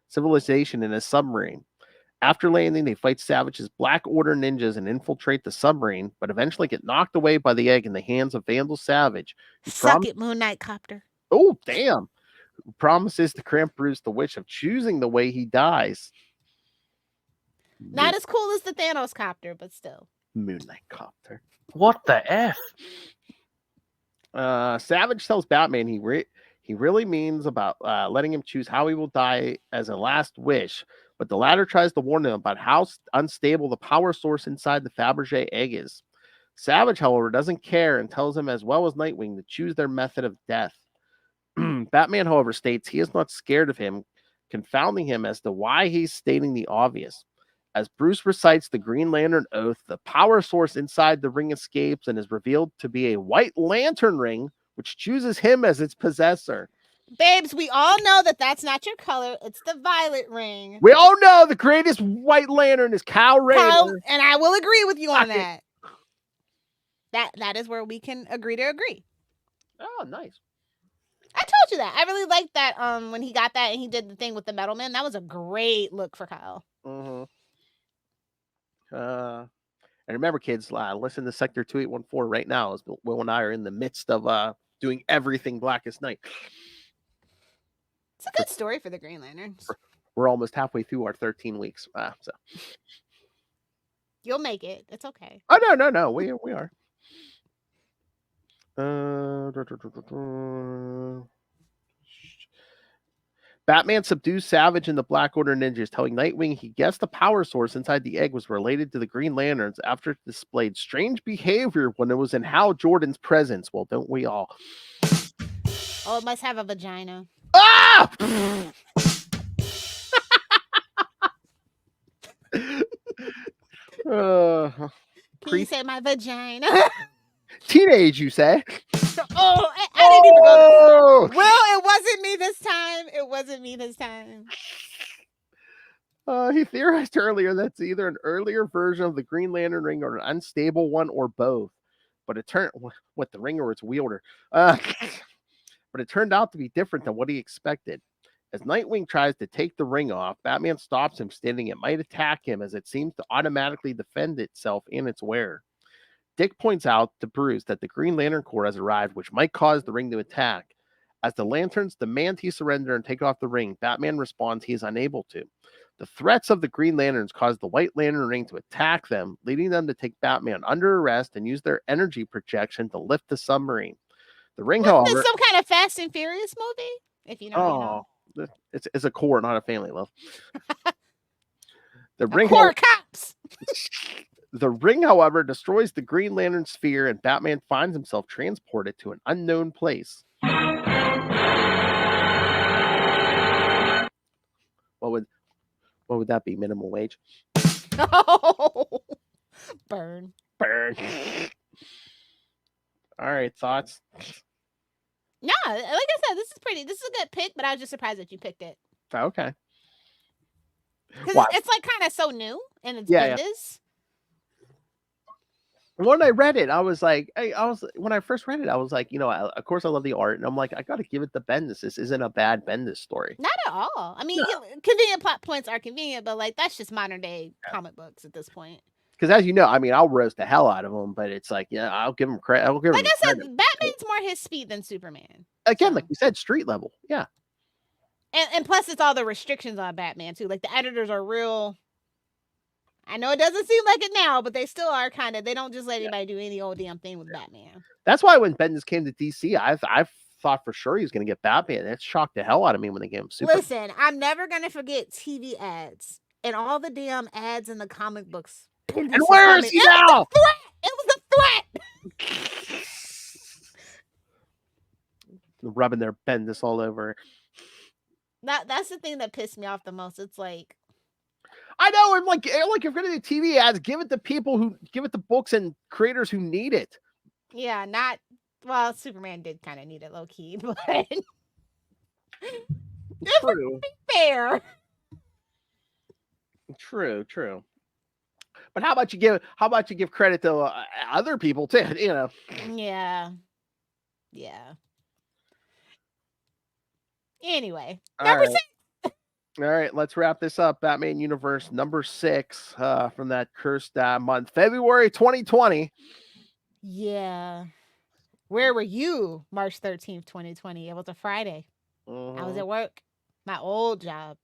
civilization in a submarine. After landing, they fight Savage's Black Order ninjas and infiltrate the submarine, but eventually get knocked away by the egg in the hands of Vandal Savage.
Suck it, Moon Knight Copter.
Oh, damn. promises to grant Bruce the wish of choosing the way he dies.
Not as cool as the Thanos copter, but still.
Moonlight copter.
What the F?
Savage tells Batman he really means about letting him choose how he will die as a last wish, but the latter tries to warn him about how unstable the power source inside the Fabergé egg is. Savage, however, doesn't care and tells him, as well as Nightwing, to choose their method of death. Batman, however, states he is not scared of him, confounding him as to why he's stating the obvious. As Bruce recites the Green Lantern oath, the power source inside the ring escapes and is revealed to be a white lantern ring, which chooses him as its possessor.
Babes, we all know that that's not your color. It's the violet ring.
We all know the greatest white lantern is Kyle Rayner.
And I will agree with you on that. That is where we can agree to agree.
Oh, nice.
I told you that. I really liked that when he got that and he did the thing with the Metal Man. That was a great look for Kyle.
Mm-hmm. And remember, kids, listen to Sector 2814 right now as Will and I are in the midst of doing everything Blackest Night.
It's a good story for the Green Lanterns.
We're almost halfway through our 13 weeks. So
you'll make it. It's okay.
Oh, no. We are. Batman subdues Savage and the Black Order ninjas, telling Nightwing he guessed the power source inside the egg was related to the Green Lanterns after it displayed strange behavior when it was in Hal Jordan's presence. Well, don't we all?
Oh, it must have a vagina.
Ah!
Can you say my vagina?
Teenage, you say?
Oh, I didn't even go to... Well, it wasn't me this time. It wasn't me this time.
He theorized earlier that's either an earlier version of the Green Lantern ring or an unstable one or both. But it turned... What, the ring or its wielder? But it turned out to be different than what he expected. As Nightwing tries to take the ring off, Batman stops him, stating it might attack him as it seems to automatically defend itself and its wearer. Dick points out to Bruce that the Green Lantern Corps has arrived, which might cause the ring to attack. As the Lanterns demand he surrender and take off the ring, Batman responds he is unable to. The threats of the Green Lanterns cause the White Lantern ring to attack them, leading them to take Batman under arrest and use their energy projection to lift the submarine. The ring, however...
Is some kind of Fast and Furious movie? If you know, you know.
It's a core, not a family, love. The
ring core cops.
The ring, however, destroys the Green Lantern sphere, and Batman finds himself transported to an unknown place. What would that be? Minimum wage?
Oh, burn.
All right, thoughts?
No, like I said, this is a good pick, but I was just surprised that you picked it.
Okay.
Because it's like kind of so new, and it's Bendis.
When I read it, I was like, when I first read it, I was like, of course I love the art, and I'm like, I got to give it to Bendis. This isn't a bad Bendis story.
Not at all. I mean, convenient plot points are convenient, but like that's just modern day comic books at this point.
Because as you know, I mean, I'll roast the hell out of them, but it's like, I'll give him credit.
Like I said, Batman's more his speed than Superman.
Again, like you said, street level. Yeah.
And plus, it's all the restrictions on Batman too. Like the editors are real. I know it doesn't seem like it now, but they still are kind of. They don't just let anybody do any old damn thing with Batman.
That's why when Bendis came to DC, I thought for sure he was going to get Batman. It shocked the hell out of me when they gave him Superman.
Listen, I'm never going to forget TV ads and all the damn ads in the comic books.
And where is he now?
It was a threat.
Rubbing their Bendis all over.
That's the thing that pissed me off the most. It's like,
I know, I'm like if you're gonna do TV ads, give it to people who give it to books and creators who need it.
Yeah, well, Superman did kind of need it low key, but
true.
Fair.
True. But how about you give credit to other people too?
Yeah. Anyway, number 6.
All right, let's wrap this up. Batman Universe number 6 from that cursed month, February 2020.
Yeah. Where were you March 13th, 2020? It was a Friday. I was at work, my old job.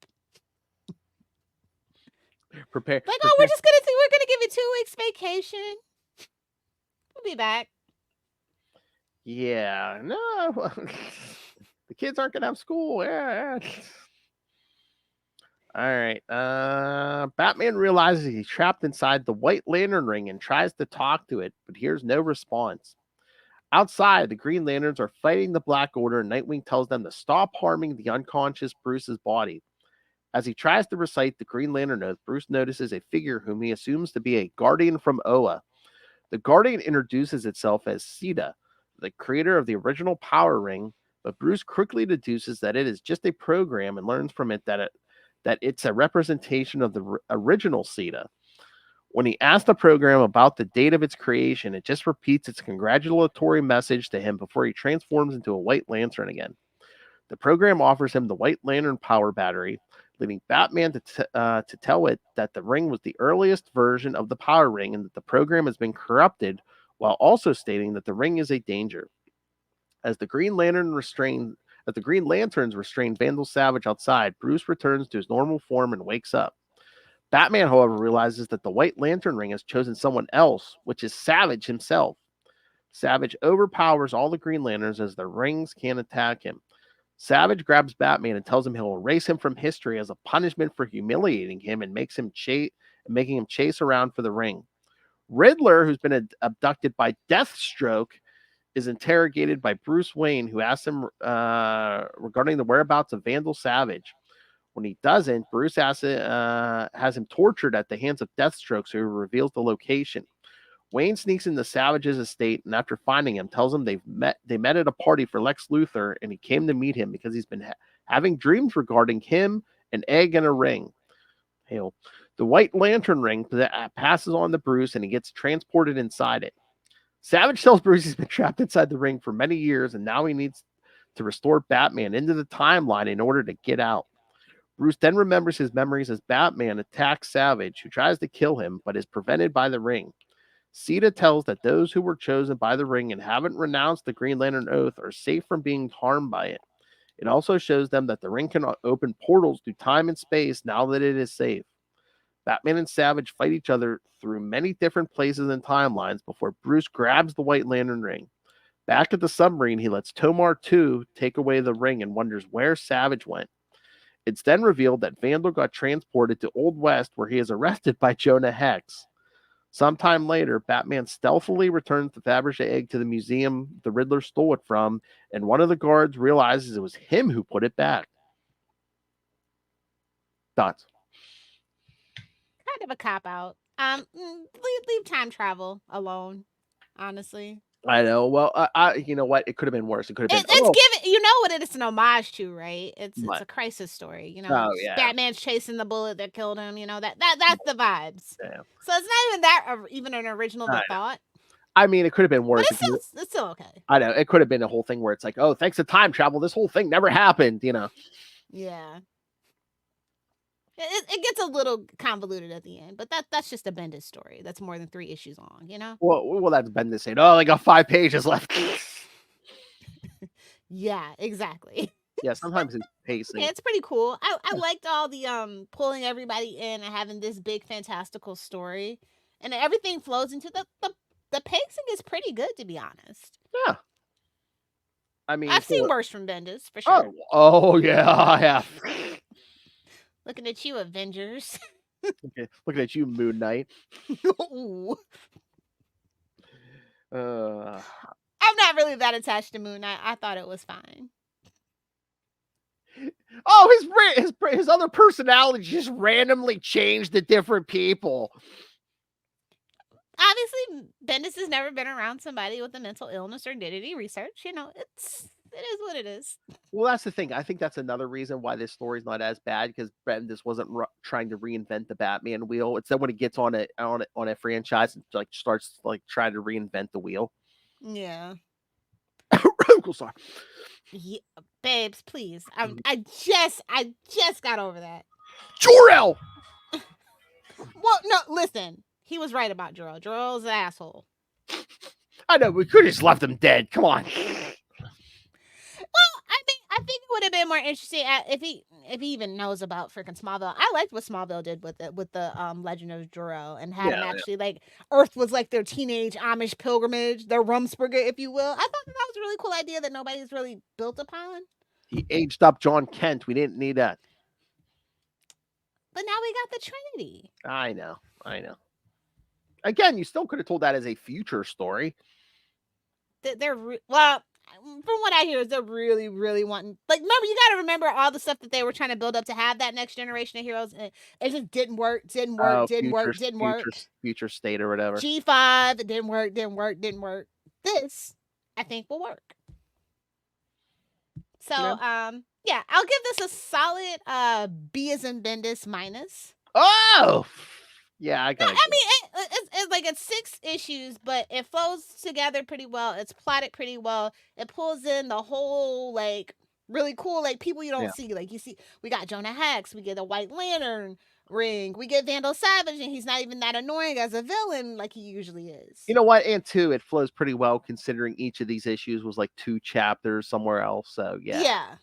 Prepare.
Like, oh, we're gonna give you 2 weeks vacation. We'll be back.
Yeah, no, the kids aren't gonna have school. Yeah. All right. Batman realizes he's trapped inside the White Lantern ring and tries to talk to it, but hears no response. Outside, the Green Lanterns are fighting the Black Order, and Nightwing tells them to stop harming the unconscious Bruce's body. As he tries to recite the Green Lantern oath, Bruce notices a figure whom he assumes to be a guardian from Oa. The guardian introduces itself as Sita, the creator of the original Power Ring, but Bruce quickly deduces that it is just a program and learns from it that it's a representation of the original Sita. When he asks the program about the date of its creation, it just repeats its congratulatory message to him before he transforms into a White Lantern again. The program offers him the White Lantern power battery, leaving Batman to tell it that the ring was the earliest version of the Power Ring and that the program has been corrupted, while also stating that the ring is a danger. As the Green Lanterns restrain Vandal Savage outside, Bruce returns to his normal form and wakes up. Batman, however, realizes that the White Lantern ring has chosen someone else, which is Savage himself. Savage overpowers all the Green Lanterns as the rings can't attack him. Savage grabs Batman and tells him he'll erase him from history as a punishment for humiliating him and making him chase around for the ring. Riddler, who's been abducted by Deathstroke, is interrogated by Bruce Wayne, who asks him regarding the whereabouts of Vandal Savage. When he doesn't, Bruce has him tortured at the hands of Deathstroke, so he reveals the location. Wayne sneaks into Savage's estate, and after finding him, tells him they met at a party for Lex Luthor, and he came to meet him because he's been having dreams regarding him, an egg, and a ring. Hail. The White Lantern ring passes on to Bruce, and he gets transported inside it. Savage tells Bruce he's been trapped inside the ring for many years, and now he needs to restore Batman into the timeline in order to get out. Bruce then remembers his memories as Batman attacks Savage, who tries to kill him, but is prevented by the ring. Sita tells that those who were chosen by the ring and haven't renounced the Green Lantern Oath are safe from being harmed by it. It also shows them that the ring can open portals through time and space now that it is safe. Batman and Savage fight each other through many different places and timelines before Bruce grabs the White Lantern ring. Back at the submarine, he lets Tomar 2 take away the ring and wonders where Savage went. It's then revealed that Vandal got transported to Old West, where he is arrested by Jonah Hex. Sometime later, Batman stealthily returns the Fabergé egg to the museum the Riddler stole it from, and one of the guards realizes it was him who put it back. Thoughts?
Kind of a cop-out. Leave time travel alone, honestly.
I know. Well, you know what? It could have been worse. It could have been.
It's given. You know what it is an homage to, right? It's
What?
a crisis story. You know,
Oh, yeah.
Batman's chasing the bullet that killed him. You know that's the vibes.
Yeah.
So it's not even that even an original thought.
I mean, it could have been worse.
But it's still okay.
I know. It could have been a whole thing where it's like, oh, thanks to time travel, this whole thing never happened. You know.
Yeah. It gets a little convoluted at the end, but that's just a Bendis story. That's more than 3 issues long, you know?
Well, that's Bendis saying, oh, they got 5 pages left.
Yeah, exactly.
Yeah, sometimes it's pacing.
Yeah, it's pretty cool. I liked all the pulling everybody in and having this big fantastical story. And everything flows into the pacing is pretty good, to be honest.
Yeah. I mean,
I've seen worse from Bendis, for sure.
Oh yeah, I have.
Looking at you, Avengers.
Okay. Looking at you, Moon Knight.
Ooh.
I'm
not really that attached to Moon Knight. I thought it was fine.
Oh, his other personality just randomly changed to different people.
Obviously, Bendis has never been around somebody with a mental illness or did any research. You know, it is what it is.
Well, that's the thing. I think that's another reason why this story's not as bad, because Bendis wasn't trying to reinvent the Batman wheel. It's then when it gets on a franchise and like starts like trying to reinvent the wheel.
Yeah.
Sorry.
Yeah, babes, please. I just got over that.
Jor-El.
Well, no, listen. He was right about Jor-El. Jor-El's an asshole.
I know, we could have just left him dead. Come on.
Well, I I think it would have been more interesting if he even knows about freaking Smallville. I liked what Smallville did with the Legend of Jor-El and had him actually like Earth was like their teenage Amish pilgrimage, their Rumspringa, if you will. I thought that was a really cool idea that nobody's really built upon.
He aged up John Kent. We didn't need that.
But now we got the Trinity.
I know. Again, you still could have told that as a future story.
Well, from what I hear, is they're really, really wanting. Like, remember, you got to remember all the stuff that they were trying to build up to have that next generation of heroes. And it just didn't work. Didn't work.
Future state or whatever.
G5, it didn't work. This, I think, will work. So, yeah, I'll give this a solid B as in Bendis minus.
Oh, yeah, I got it.
I mean, it's like it's 6 issues, but it flows together pretty well. It's plotted pretty well. It pulls in the whole like really cool like people you don't see. Like you see, we got Jonah Hex, we get a White Lantern ring, we get Vandal Savage, and he's not even that annoying as a villain like he usually is.
You know what? And 2, it flows pretty well considering each of these issues was like 2 chapters somewhere else. So yeah.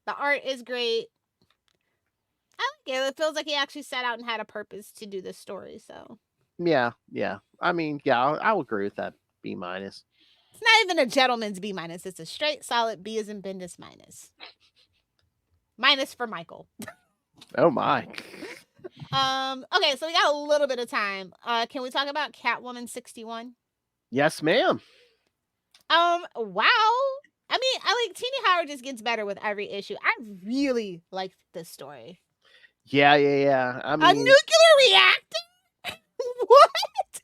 The art is great. I like it. It feels like he actually set out and had a purpose to do this story. So
yeah. I mean, I'll agree with that B minus.
It's not even a gentleman's B minus. It's a straight solid B as in Bendis minus. Minus for Michael.
Oh my.
Okay, so we got a little bit of time. Can we talk about Catwoman 61?
Yes, ma'am.
Wow. I mean, I like Tina Howard just gets better with every issue. I really liked this story.
Yeah. I mean,
a nuclear reactor? What?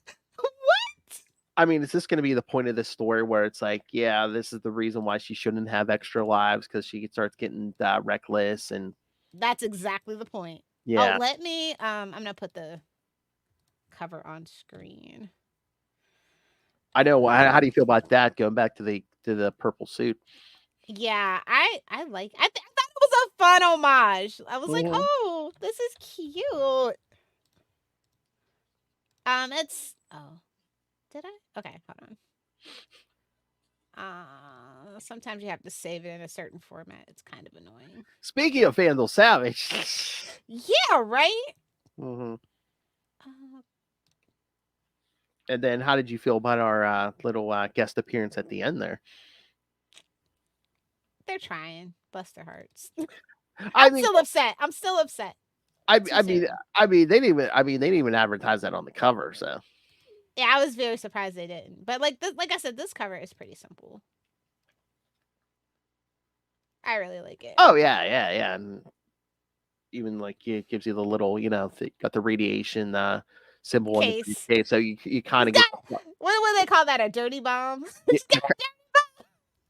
I mean, is this going to be the point of this story where it's like, yeah, this is the reason why she shouldn't have extra lives because she starts getting reckless and.
That's exactly the point.
Yeah.
Oh, let me. I'm gonna put the cover on screen.
I know. How do you feel about that? Going back to the purple suit.
Yeah, I like. I thought it was a fun homage. I was like, oh, this is cute. It's. Oh, did I? Okay, hold on. Sometimes you have to save it in a certain format. It's kind of annoying.
Speaking of Vandal Savage.
Yeah, right?
Mm-hmm. And then how did you feel about our little guest appearance at the end there?
They're trying. Bless their hearts.
I'm
still upset.
I mean, they didn't even advertise that on the cover, so.
Yeah, I was very surprised they didn't. But like I said, this cover is pretty simple. I really like it.
Oh yeah, and even like it gives you the little, got the radiation symbol in the case, so you kind of get.
What do they call that? A dirty bomb?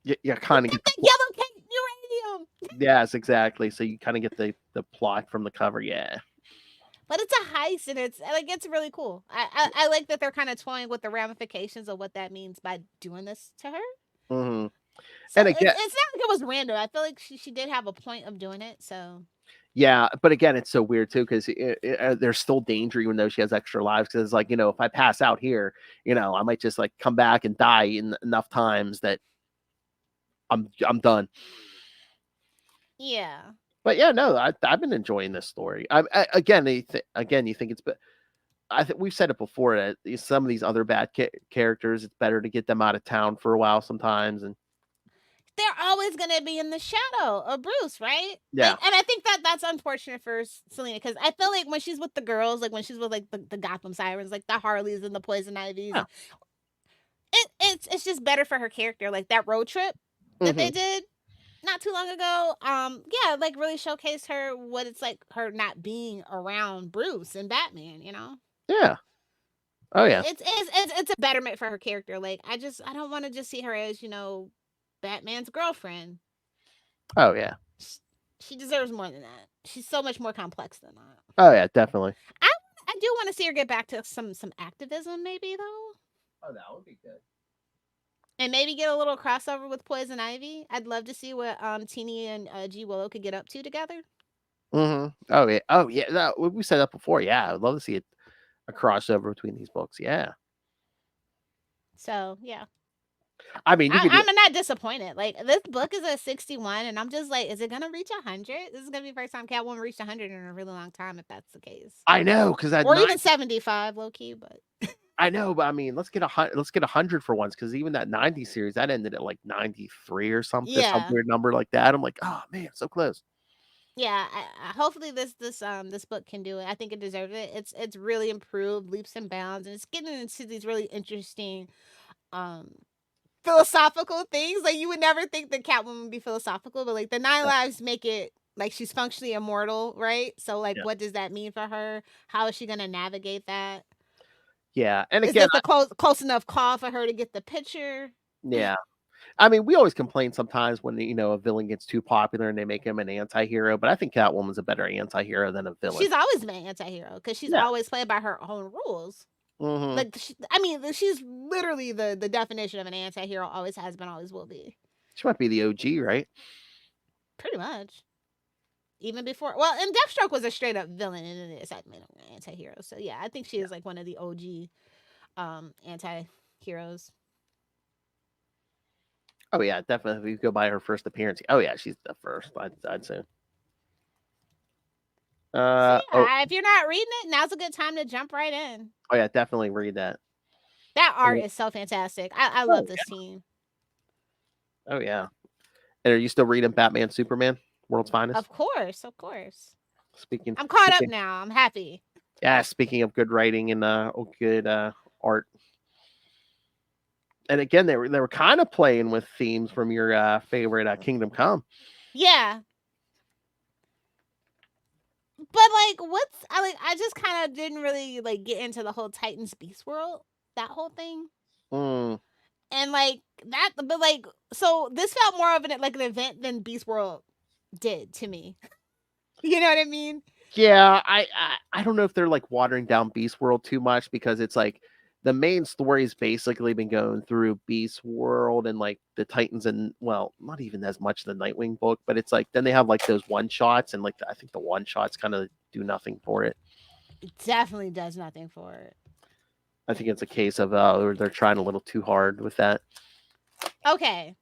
You kind of get
the yellow cake uranium.
Yes, exactly. So you kind of get the plot from the cover, yeah.
But it's a heist, and it's really cool. I like that they're kind of toying with the ramifications of what that means by doing this to her.
Mm-hmm.
So and again, it's not like it was random. I feel like she did have a point of doing it. So
yeah, but again, it's so weird too because there's still danger even though she has extra lives. Because it's like if I pass out here, I might just like come back and die enough times that I'm done.
Yeah.
But yeah, no, I've been enjoying this story. Again, you think it's, but I think we've said it before that some of these other bad characters, it's better to get them out of town for a while sometimes, and
they're always going to be in the shadow of Bruce, right?
Yeah.
And I think that's unfortunate for Selena because I feel like when she's with the girls, like when she's with like the Gotham Sirens, like the Harleys and the Poison Ivies, it's just better for her character. Like that road trip that they did not too long ago, like really showcased her what it's like her not being around Bruce and Batman,
Yeah. Oh yeah.
It's a betterment for her character. Like I don't want to just see her as, Batman's girlfriend.
Oh yeah.
She deserves more than that. She's so much more complex than that.
Oh yeah, definitely.
I do want to see her get back to some activism maybe though.
Oh, that would be good.
And maybe get a little crossover with Poison Ivy. I'd love to see what Teenie and G Willow could get up to together.
Mm-hmm. Oh yeah. Oh yeah. We said that before. Yeah, I'd love to see a crossover between these books. Yeah.
So yeah.
I mean,
I'm not disappointed. Like, this book is a 61, and I'm just like, is it gonna reach 100? This is gonna be the first time Catwoman reached 100 in a really long time, if that's the case.
I know, because
or even 75, low key, but.
I know, but I mean, let's get 100 for once, because even that 90 series that ended at like 93 or something, some weird number like that. I'm like, oh man, so close.
Yeah, hopefully this book can do it. I think it deserves it. It's really improved leaps and bounds, and it's getting into these really interesting, philosophical things. Like, you would never think that Catwoman would be philosophical, but like the 9 lives make it like she's functionally immortal, right? So like, what does that mean for her? How is she gonna navigate that?
Yeah, and
Is
again,
this a close enough call for her to get the picture?
yeah. I mean, we always complain sometimes when a villain gets too popular and they make him an anti-hero, but I think Catwoman's a better anti-hero than a villain.
She's always been an anti-hero because she's always played by her own rules.
Mm-hmm.
Like, she's literally the definition of an anti-hero. Always has been, always will be.
She might be the OG, right?
Pretty much. Even before, well, and Deathstroke was a straight up villain, and it is an anti-hero. So yeah, I think she is like one of the OG anti-heroes.
Oh yeah, definitely. If you go by her first appearance, oh yeah, she's the first. I'd say.
If you're not reading it, now's a good time to jump right in.
Oh yeah, definitely read that.
That art is so fantastic. I love this team.
Oh yeah. And are you still reading Batman Superman, World's Finest?
Of course. I'm caught up now. I'm happy.
Yeah, speaking of good writing and good art. And again, they were kind of playing with themes from your favorite Kingdom Come.
Yeah. But like, I just kind of didn't really like get into the whole Titans Beast World, that whole thing. And like that, but like, so this felt more of an event than Beast World did to me. You know what I mean?
Yeah, I don't know if they're like watering down Beast World too much, because it's like the main story's basically been going through Beast World and like the Titans, and well, not even as much the Nightwing book, but it's like then they have like those one shots, and like I think the one shots kind of do nothing for it.
It definitely does nothing for it.
I think it's a case of they're trying a little too hard with that.
Okay.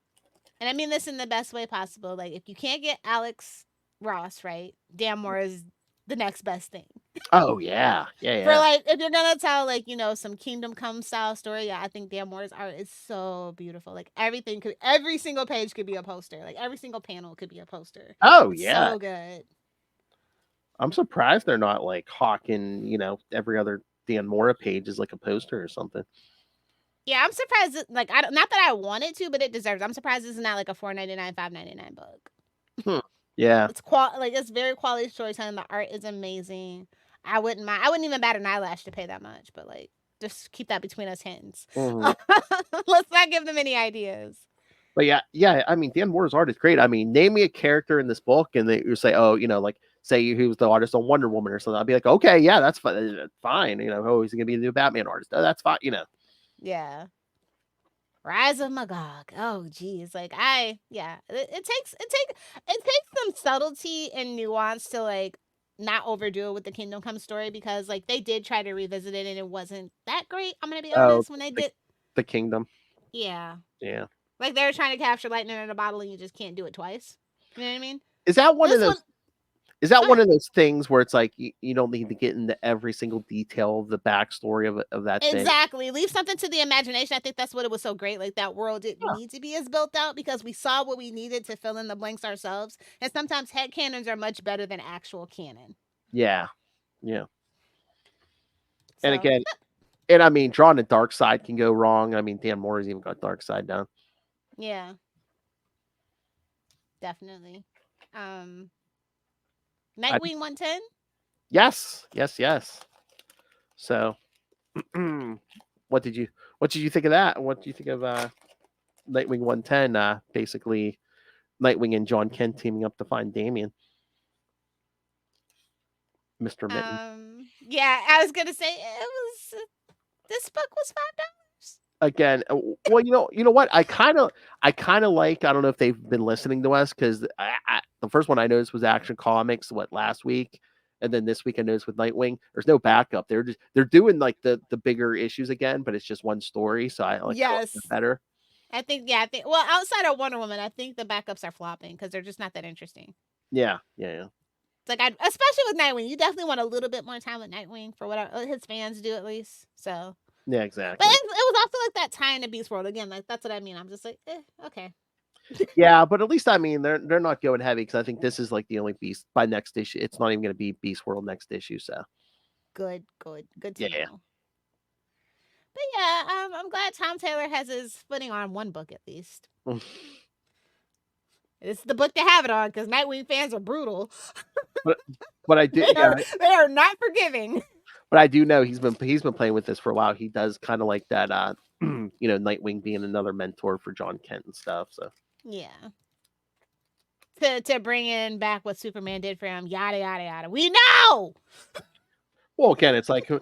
And I mean this in the best way possible. Like, if you can't get Alex Ross right, Dan Moore is the next best thing.
Oh yeah.
For like, if you're gonna tell like, some Kingdom Come style story, I think Dan Moore's art is so beautiful. Like, every single page could be a poster. Like, every single panel could be a poster.
Oh yeah.
So good.
I'm surprised they're not like hawking, every other Dan Moore page is like a poster or something.
Yeah, I'm surprised. Not that I wanted to, but it deserves. I'm surprised it's not like a $4.99, $5.99 book.
Yeah,
it's very quality storytelling. The art is amazing. I wouldn't mind. I wouldn't even bat an eyelash to pay that much, but like, just keep that between us hens. Let's not give them any ideas.
But yeah. I mean, Dan Moore's art is great. I mean, name me a character in this book, and you say, oh, like, say he was the artist on Wonder Woman or something. I'd be like, okay, yeah, that's fine. Oh, he's gonna be the new Batman artist. Oh, that's fine.
Yeah. Rise of Magog. Oh, geez. Like, it takes some subtlety and nuance to like not overdo it with the Kingdom Come story, because like they did try to revisit it and it wasn't that great. I'm gonna be honest. When they did
the Kingdom.
Yeah.
Yeah.
Like, they were trying to capture lightning in a bottle and you just can't do it twice. You know what I mean?
Is that one of those? Is that one of those things where it's like you don't need to get into every single detail of the backstory of that thing?
Exactly. Leave something to the imagination. I think that's what it was so great. Like, that world didn't need to be as built out because we saw what we needed to fill in the blanks ourselves. And sometimes headcanons are much better than actual canon.
Yeah. Yeah. So, and again, and I mean, drawing the dark side can go wrong. I mean, Dan Moore's even got dark side down.
Yeah. Definitely. Nightwing 110?
Yes. So what did you think of that? What do you think of Nightwing 110? Basically Nightwing and John Kent teaming up to find Damian. Mr. Mitten.
Yeah, I was gonna say this book was $5.
Again, well, you know what? I kind of like. I don't know if they've been listening to us, because the first one I noticed was Action Comics. Last week, and then this week I noticed with Nightwing, there's no backup. They're doing like the bigger issues again, but it's just one story. So I like it better.
I think well, outside of Wonder Woman, I think the backups are flopping because they're just not that interesting.
Yeah.
It's like, especially with Nightwing, you definitely want a little bit more time with Nightwing for what his fans do, at least. So
Yeah, exactly.
But it was also like that tie in the Beast World again. Like that's what I mean. I'm just like, okay.
Yeah, but at least I mean they're not going heavy because I think this is like the only Beast by next issue. It's not even going to be Beast World next issue. So
good to
Yeah.
know. But yeah, I'm glad Tom Taylor has his footing on one book at least. It's the book to have it on because Nightwing fans are brutal.
But I do.
They are not forgiving.
But I do know he's been playing with this for a while. He does kind of like that, Nightwing being another mentor for John Kent and stuff. So
yeah, to bring in back what Superman did for him, yada yada yada. We know.
Well, again, it's like well,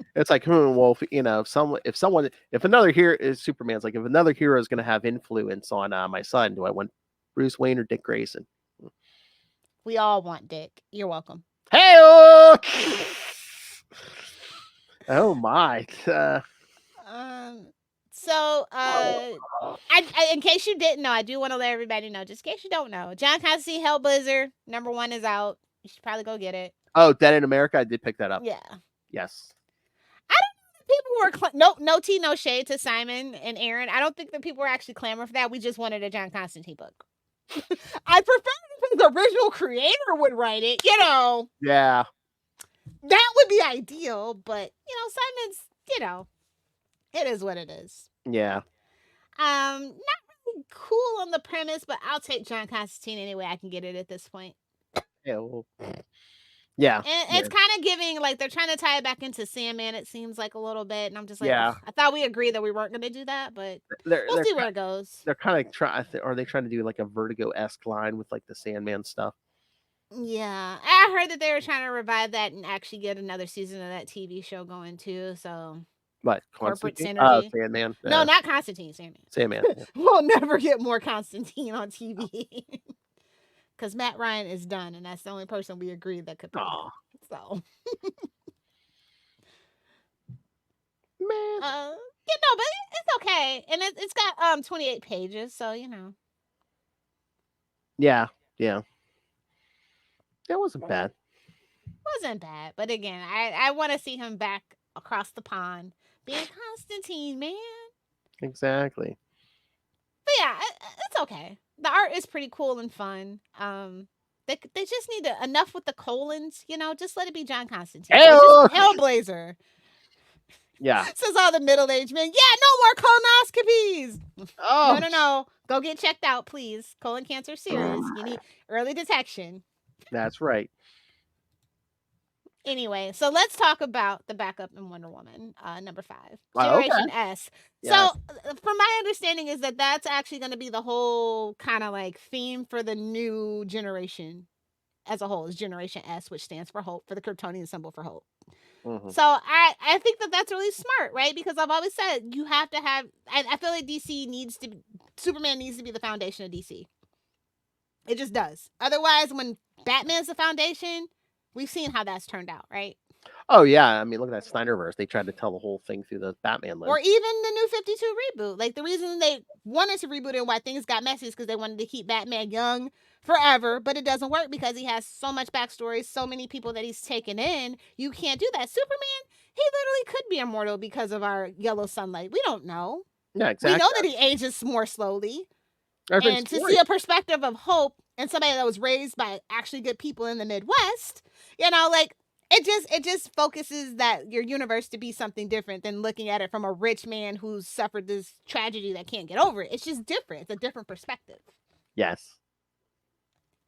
if another hero is Superman's like if another hero is going to have influence on my son, do I want Bruce Wayne or Dick Grayson?
We all want Dick. You're welcome.
Hey! Oh my.
So, in case you didn't know, I do want to let everybody know, just in case you don't know, John Constantine Hellblazer #1 is out. You should probably go get it.
Oh, Dead in America, I did pick that up.
Yeah.
Yes.
I don't know if people were no tea, no shade to Simon and Aaron. I don't think that people were actually clamoring for that. We just wanted a John Constantine book. I prefer if the original creator would write it,
Yeah.
That would be ideal, but Simon's, it is what it is.
Yeah.
Not really cool on the premise, but I'll take John Constantine any way I can get it at this point.
Yeah. Well, yeah.
And it's kind of giving, like, they're trying to tie it back into Sandman, it seems like a little bit. And I'm just like,
yeah.
I thought we agreed that we weren't going to do that, but we'll see where it goes.
They're kind of are they trying to do like a Vertigo-esque line with like the Sandman stuff?
Yeah. I heard that they were trying to revive that and actually get another season of that TV show going too. So.
What?
Corporate synergy?
Oh, Sandman.
No, not Constantine.
Sandman. Yeah.
We'll never get more Constantine on TV. Because Matt Ryan is done, and that's the only person we agreed that could play him. So.
Man.
But it's okay. And it's got 28 pages, so
Yeah. It wasn't bad.
Wasn't bad. But again, I want to see him back across the pond being Constantine, man.
Exactly.
But yeah, it's okay. The art is pretty cool and fun. They just need enough with the colons, just let it be John Constantine. Hellblazer.
Yeah.
Says all the middle-aged men. Yeah, no more colonoscopies.
Oh.
No. Go get checked out, please. Colon cancer serious. You need early detection.
That's right.
Anyway, so let's talk about the backup in Wonder Woman, #5, Generation S. Yes. So, from my understanding, is that that's actually going to be the whole kind of like theme for the new generation as a whole, is Generation S, which stands for hope, for the Kryptonian symbol for hope. Mm-hmm. So I think that that's really smart, right? Because I've always said you have to have. I feel like Superman needs to be the foundation of DC. It just does. Otherwise, when Batman's the foundation, we've seen how that's turned out, right?
Oh, yeah. I mean, look at that Snyderverse. They tried to tell the whole thing through the Batman lens.
Or even the New 52 reboot. Like, the reason they wanted to reboot it and why things got messy is because they wanted to keep Batman young forever, but it doesn't work because he has so much backstory, so many people that he's taken in. You can't do that. Superman, he literally could be immortal because of our yellow sunlight. We don't know.
Yeah, exactly.
We know that he ages more slowly. And to see a perspective of hope and somebody that was raised by actually good people in the Midwest, it just focuses that your universe to be something different than looking at it from a rich man who's suffered this tragedy that can't get over it. It's just different. It's a different perspective.
Yes.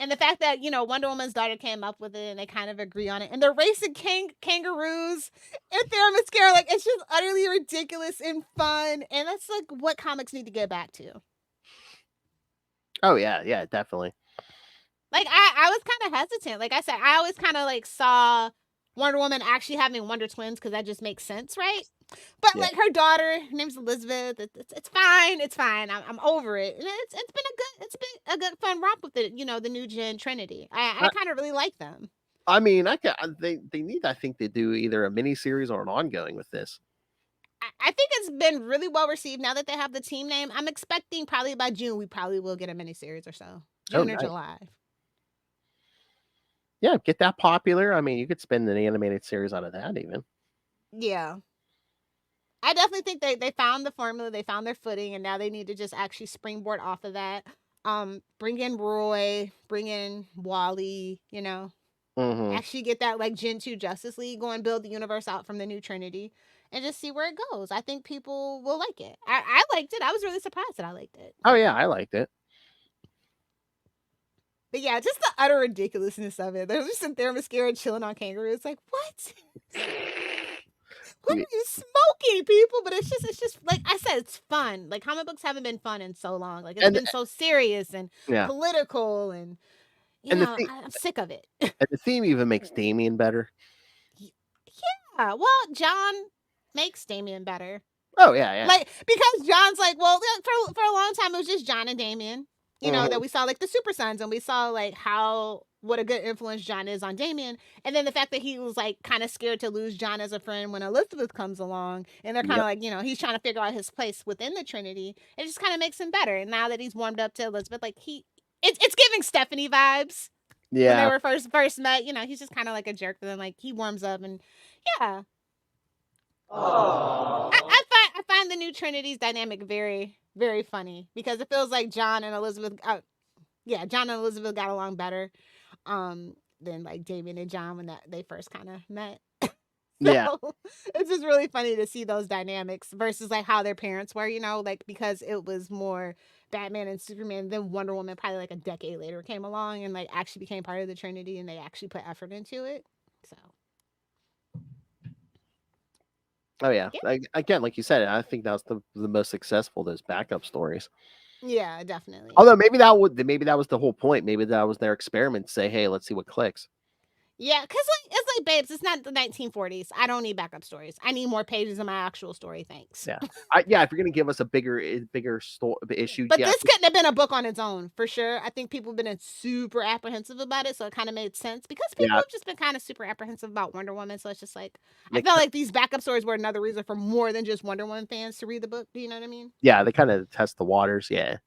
And the fact that, Wonder Woman's daughter came up with it and they kind of agree on it. And they're racing kangaroos and Themyscira. Like, it's just utterly ridiculous and fun. And that's like what comics need to get back to.
Oh, yeah, definitely.
Like, I was kind of hesitant. Like I said, I always kind of like saw Wonder Woman actually having Wonder Twins because that just makes sense, right? But like her daughter, her name's Elizabeth. It's fine. It's fine. I'm over it. And it's been a good fun romp with the the new gen Trinity. I kind of really like them.
I mean, they need, I think, to do either a mini series or an ongoing with this.
I think it's been really well received now that they have the team name. I'm expecting probably by June we probably will get a miniseries or so. June or
nice.
July.
Yeah, get that popular. I mean, you could spin an animated series out of that even.
Yeah. I definitely think they found the formula, they found their footing, and now they need to just actually springboard off of that. Bring in Roy, bring in Wally, you know.
Mm-hmm.
Actually get that like Gen 2 Justice League, go and build the universe out from the new Trinity and just see where it goes. I think people will like it. I liked it. I was really surprised that I liked it.
Oh yeah, I liked it.
But yeah, just the utter ridiculousness of it. They're just in Themyscira chilling on kangaroos. Like, what? What are you smoking, people? But it's just like I said, it's fun. Like comic books haven't been fun in so long. Like it's been so serious and political and you know, I'm sick of it.
And the theme even makes Damian better.
Yeah, well, John makes Damian better.
Oh yeah.
Like because John's like, well, for a long time it was just John and Damian. You know, that we saw like the Super Sons and we saw like what a good influence John is on Damian. And then the fact that he was like kind of scared to lose John as a friend when Elizabeth comes along and they're kind of like, you know, he's trying to figure out his place within the Trinity. It just kind of makes him better. And now that he's warmed up to Elizabeth, like it's giving Stephanie vibes.
Yeah.
When they were first met, you know, he's just kind of like a jerk, but then like he warms up and yeah. I find the new Trinity's dynamic very, very funny because it feels like John and Elizabeth got along better than like Damian and John when they first kind of met. It's just really funny to see those dynamics versus like how their parents were, you know, like because it was more Batman and Superman, then Wonder Woman probably like a decade later came along and like actually became part of the Trinity and they actually put effort into it. So
Again, like you said, I think that's the most successful of those backup stories.
Yeah, definitely.
Although maybe that was the whole point. Maybe that was their experiment to say, hey, let's see what clicks.
Yeah, because it's like, babes, it's not the 1940s. I don't need backup stories. I need more pages in my actual story. Thanks.
Yeah, if you're gonna give us a bigger issue,
but this couldn't have been a book on its own for sure. I think people have been super apprehensive about it, so it kind of made sense because people have just been kind of super apprehensive about Wonder Woman. So it's just like I felt like these backup stories were another reason for more than just Wonder Woman fans to read the book. Do you know what I mean?
Yeah, they kind of test the waters. Yeah.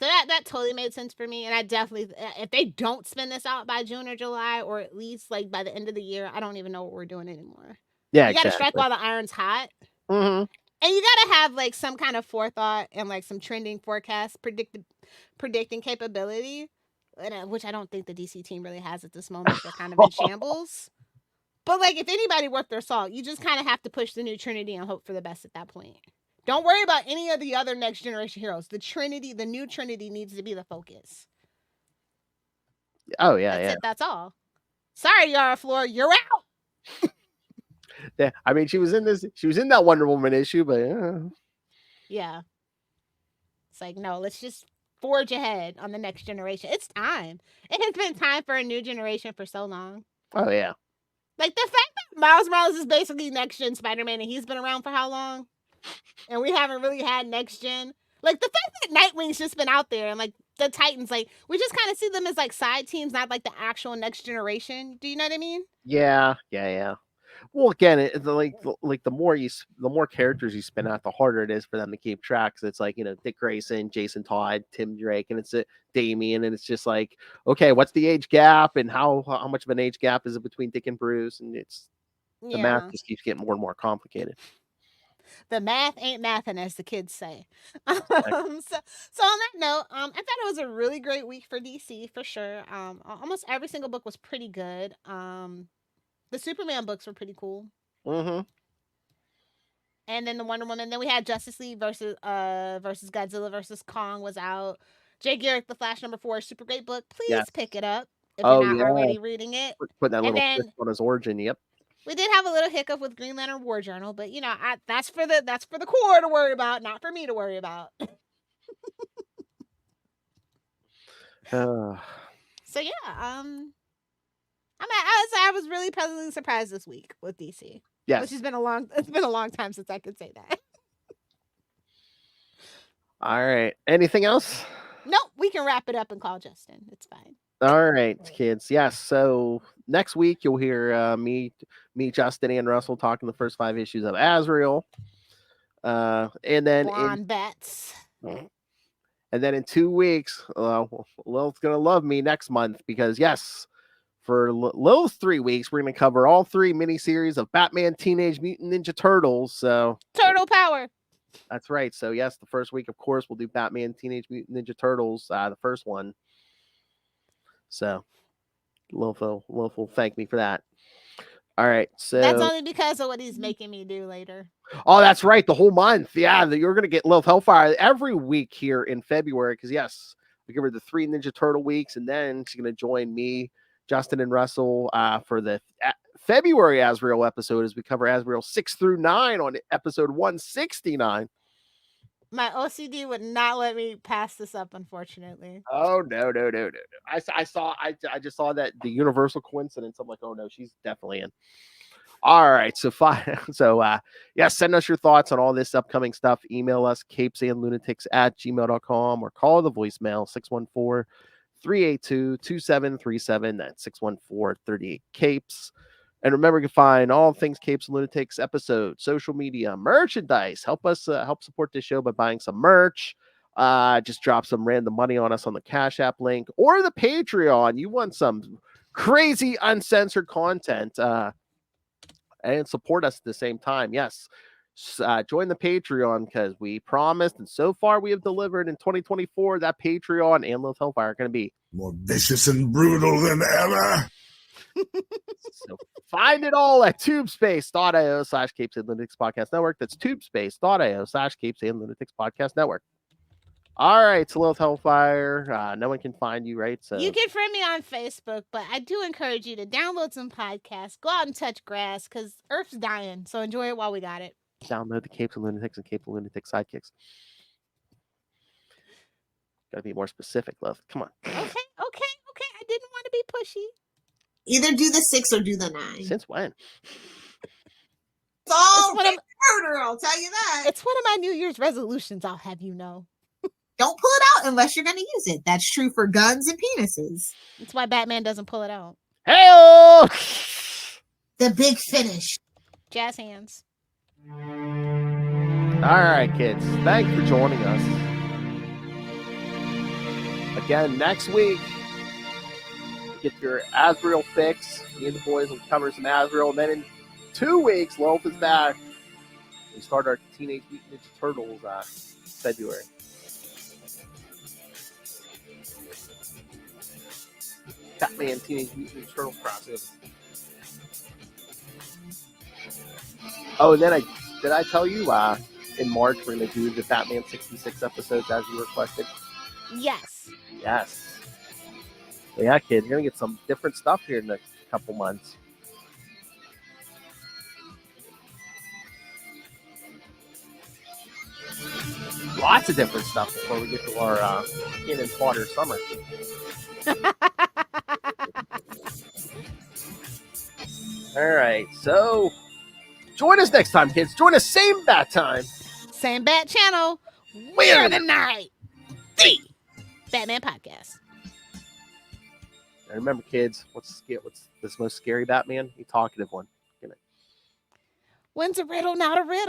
So that totally made sense for me. And I definitely, if they don't spin this out by June or July, or at least like by the end of the year, I don't even know what we're doing anymore.
Yeah,
you got to strike while the iron's hot.
Mm-hmm.
And you got to have like some kind of forethought and like some trending forecast predicting capability, which I don't think the DC team really has at this moment. They're kind of in shambles. But like if anybody worth their salt, you just kind of have to push the new Trinity and hope for the best at that point. Don't worry about any of the other next generation heroes. The new Trinity needs to be the focus.
Oh yeah,
that's it. That's all. Sorry, Yara Flor, you're out.
Yeah, I mean, she was in that Wonder Woman issue, but
yeah, it's like no, let's just forge ahead on the next generation. It's time. It has been time for a new generation for so long.
Oh yeah,
like the fact that Miles Morales is basically next gen Spider-Man, and he's been around for how long? And we haven't really had next gen. Like the fact that Nightwing's just been out there and like the Titans, like we just kind of see them as like side teams, not like the actual next generation. Do you know what I mean?
Yeah. Well, again, the more characters you spin out, the harder it is for them to keep track. So it's like, you know, Dick Grayson, Jason Todd, Tim Drake, and it's Damian, and it's just like, okay, what's the age gap, and how much of an age gap is it between Dick and Bruce? And the math just keeps getting more and more complicated.
The math ain't mathin', as the kids say. So on that note, I thought it was a really great week for DC for sure. Almost every single book was pretty good. The Superman books were pretty cool.
Mm-hmm.
And then the Wonder Woman. Then we had Justice League versus Godzilla versus Kong was out. Jay Garrick, The Flash #4, super great book. Please pick it up if you're not already reading it.
Putting that little twist on his origin. Yep.
We did have a little hiccup with Green Lantern War Journal, but you know, that's for the core to worry about, not for me to worry about. So yeah, I was really pleasantly surprised this week with DC.
Yes.
Which it's been a long time since I could say that.
All right. Anything else?
Nope, we can wrap it up and call Justin. It's fine.
All right, kids. Yes. So next week you'll hear me, Justin, and Russell talking the first 5 issues of Azrael. And then
Blonde bats.
And then in 2 weeks, Lilith's going to love me next month because, yes, for Lilith's 3 weeks, we're going to cover all 3 miniseries of Batman Teenage Mutant Ninja Turtles. So
Turtle Power.
That's right. So, yes, the first week, of course, we'll do Batman Teenage Mutant Ninja Turtles, the first one. So Lilith will thank me for that. All right. So
that's only because of what he's making me do later.
Oh, that's right. The whole month. Yeah, you're going to get Lilith Hellfire every week here in February because, yes, we give her the 3 Ninja Turtle weeks, and then she's going to join me, Justin, and Russell for the February Azrael episode as we cover Azrael 6 through 9 on episode 169.
My OCD would not let me pass this up, unfortunately.
Oh, no. I just saw that the universal coincidence. I'm like, oh, no, she's definitely in. All right, so send us your thoughts on all this upcoming stuff. Email us, CapesandLunatics@gmail.com, or call the voicemail, 614-382-2737. That's 614-38-CAPES. And remember, you can find all things Capes and Lunatics episodes, social media, merchandise. Help support this show by buying some merch. Just drop some random money on us on the Cash App link or the Patreon. You want some crazy uncensored content. And support us at the same time. Yes, join the Patreon because we promised, and so far we have delivered in 2024. That Patreon and Lilith Hellfire are going to be
more vicious and brutal than ever.
So find it all at tubespace.io/Capes and Lunatics Podcast Network. That's tubespace.io/Capes and Lunatics Podcast Network. All right, so Lilith Hellfire, no one can find you, right? So
you can friend me on Facebook, but I do encourage you to download some podcasts, go out and touch grass, because Earth's dying, so enjoy it while we got it.
Download the Capes and Lunatics and Capes and Lunatics Sidekicks. Gotta be more specific, love. Come on.
Okay. I didn't want to be pushy.
Either do the 6 or do the 9.
Since when?
It's all murder, I'll tell you that.
It's one of my New Year's resolutions, I'll have you know.
Don't pull it out unless you're going to use it. That's true for guns and penises.
That's why Batman doesn't pull it out.
Hey-o!
The big finish.
Jazz hands.
All right, kids. Thanks for joining us. Again, next week, get your Azrael fix. Me and the boys will cover some Azrael. And then in 2 weeks, Lilith is back. We start our Teenage Mutant Ninja Turtles February. Batman Teenage Mutant Ninja Turtle crossover. Oh, and then did I tell you in March we're going to do the Batman 66 episodes as you requested?
Yes.
Well, yeah, kids, you're going to get some different stuff here in the next couple months. Lots of different stuff before we get to our in and fodder summer. All right, so join us next time, kids. Join us same bat time,
same bat channel. We're the night. The Batman Podcast.
And remember, kids, what's this most scary Batman? The talkative one.
When's a riddle not a riddle?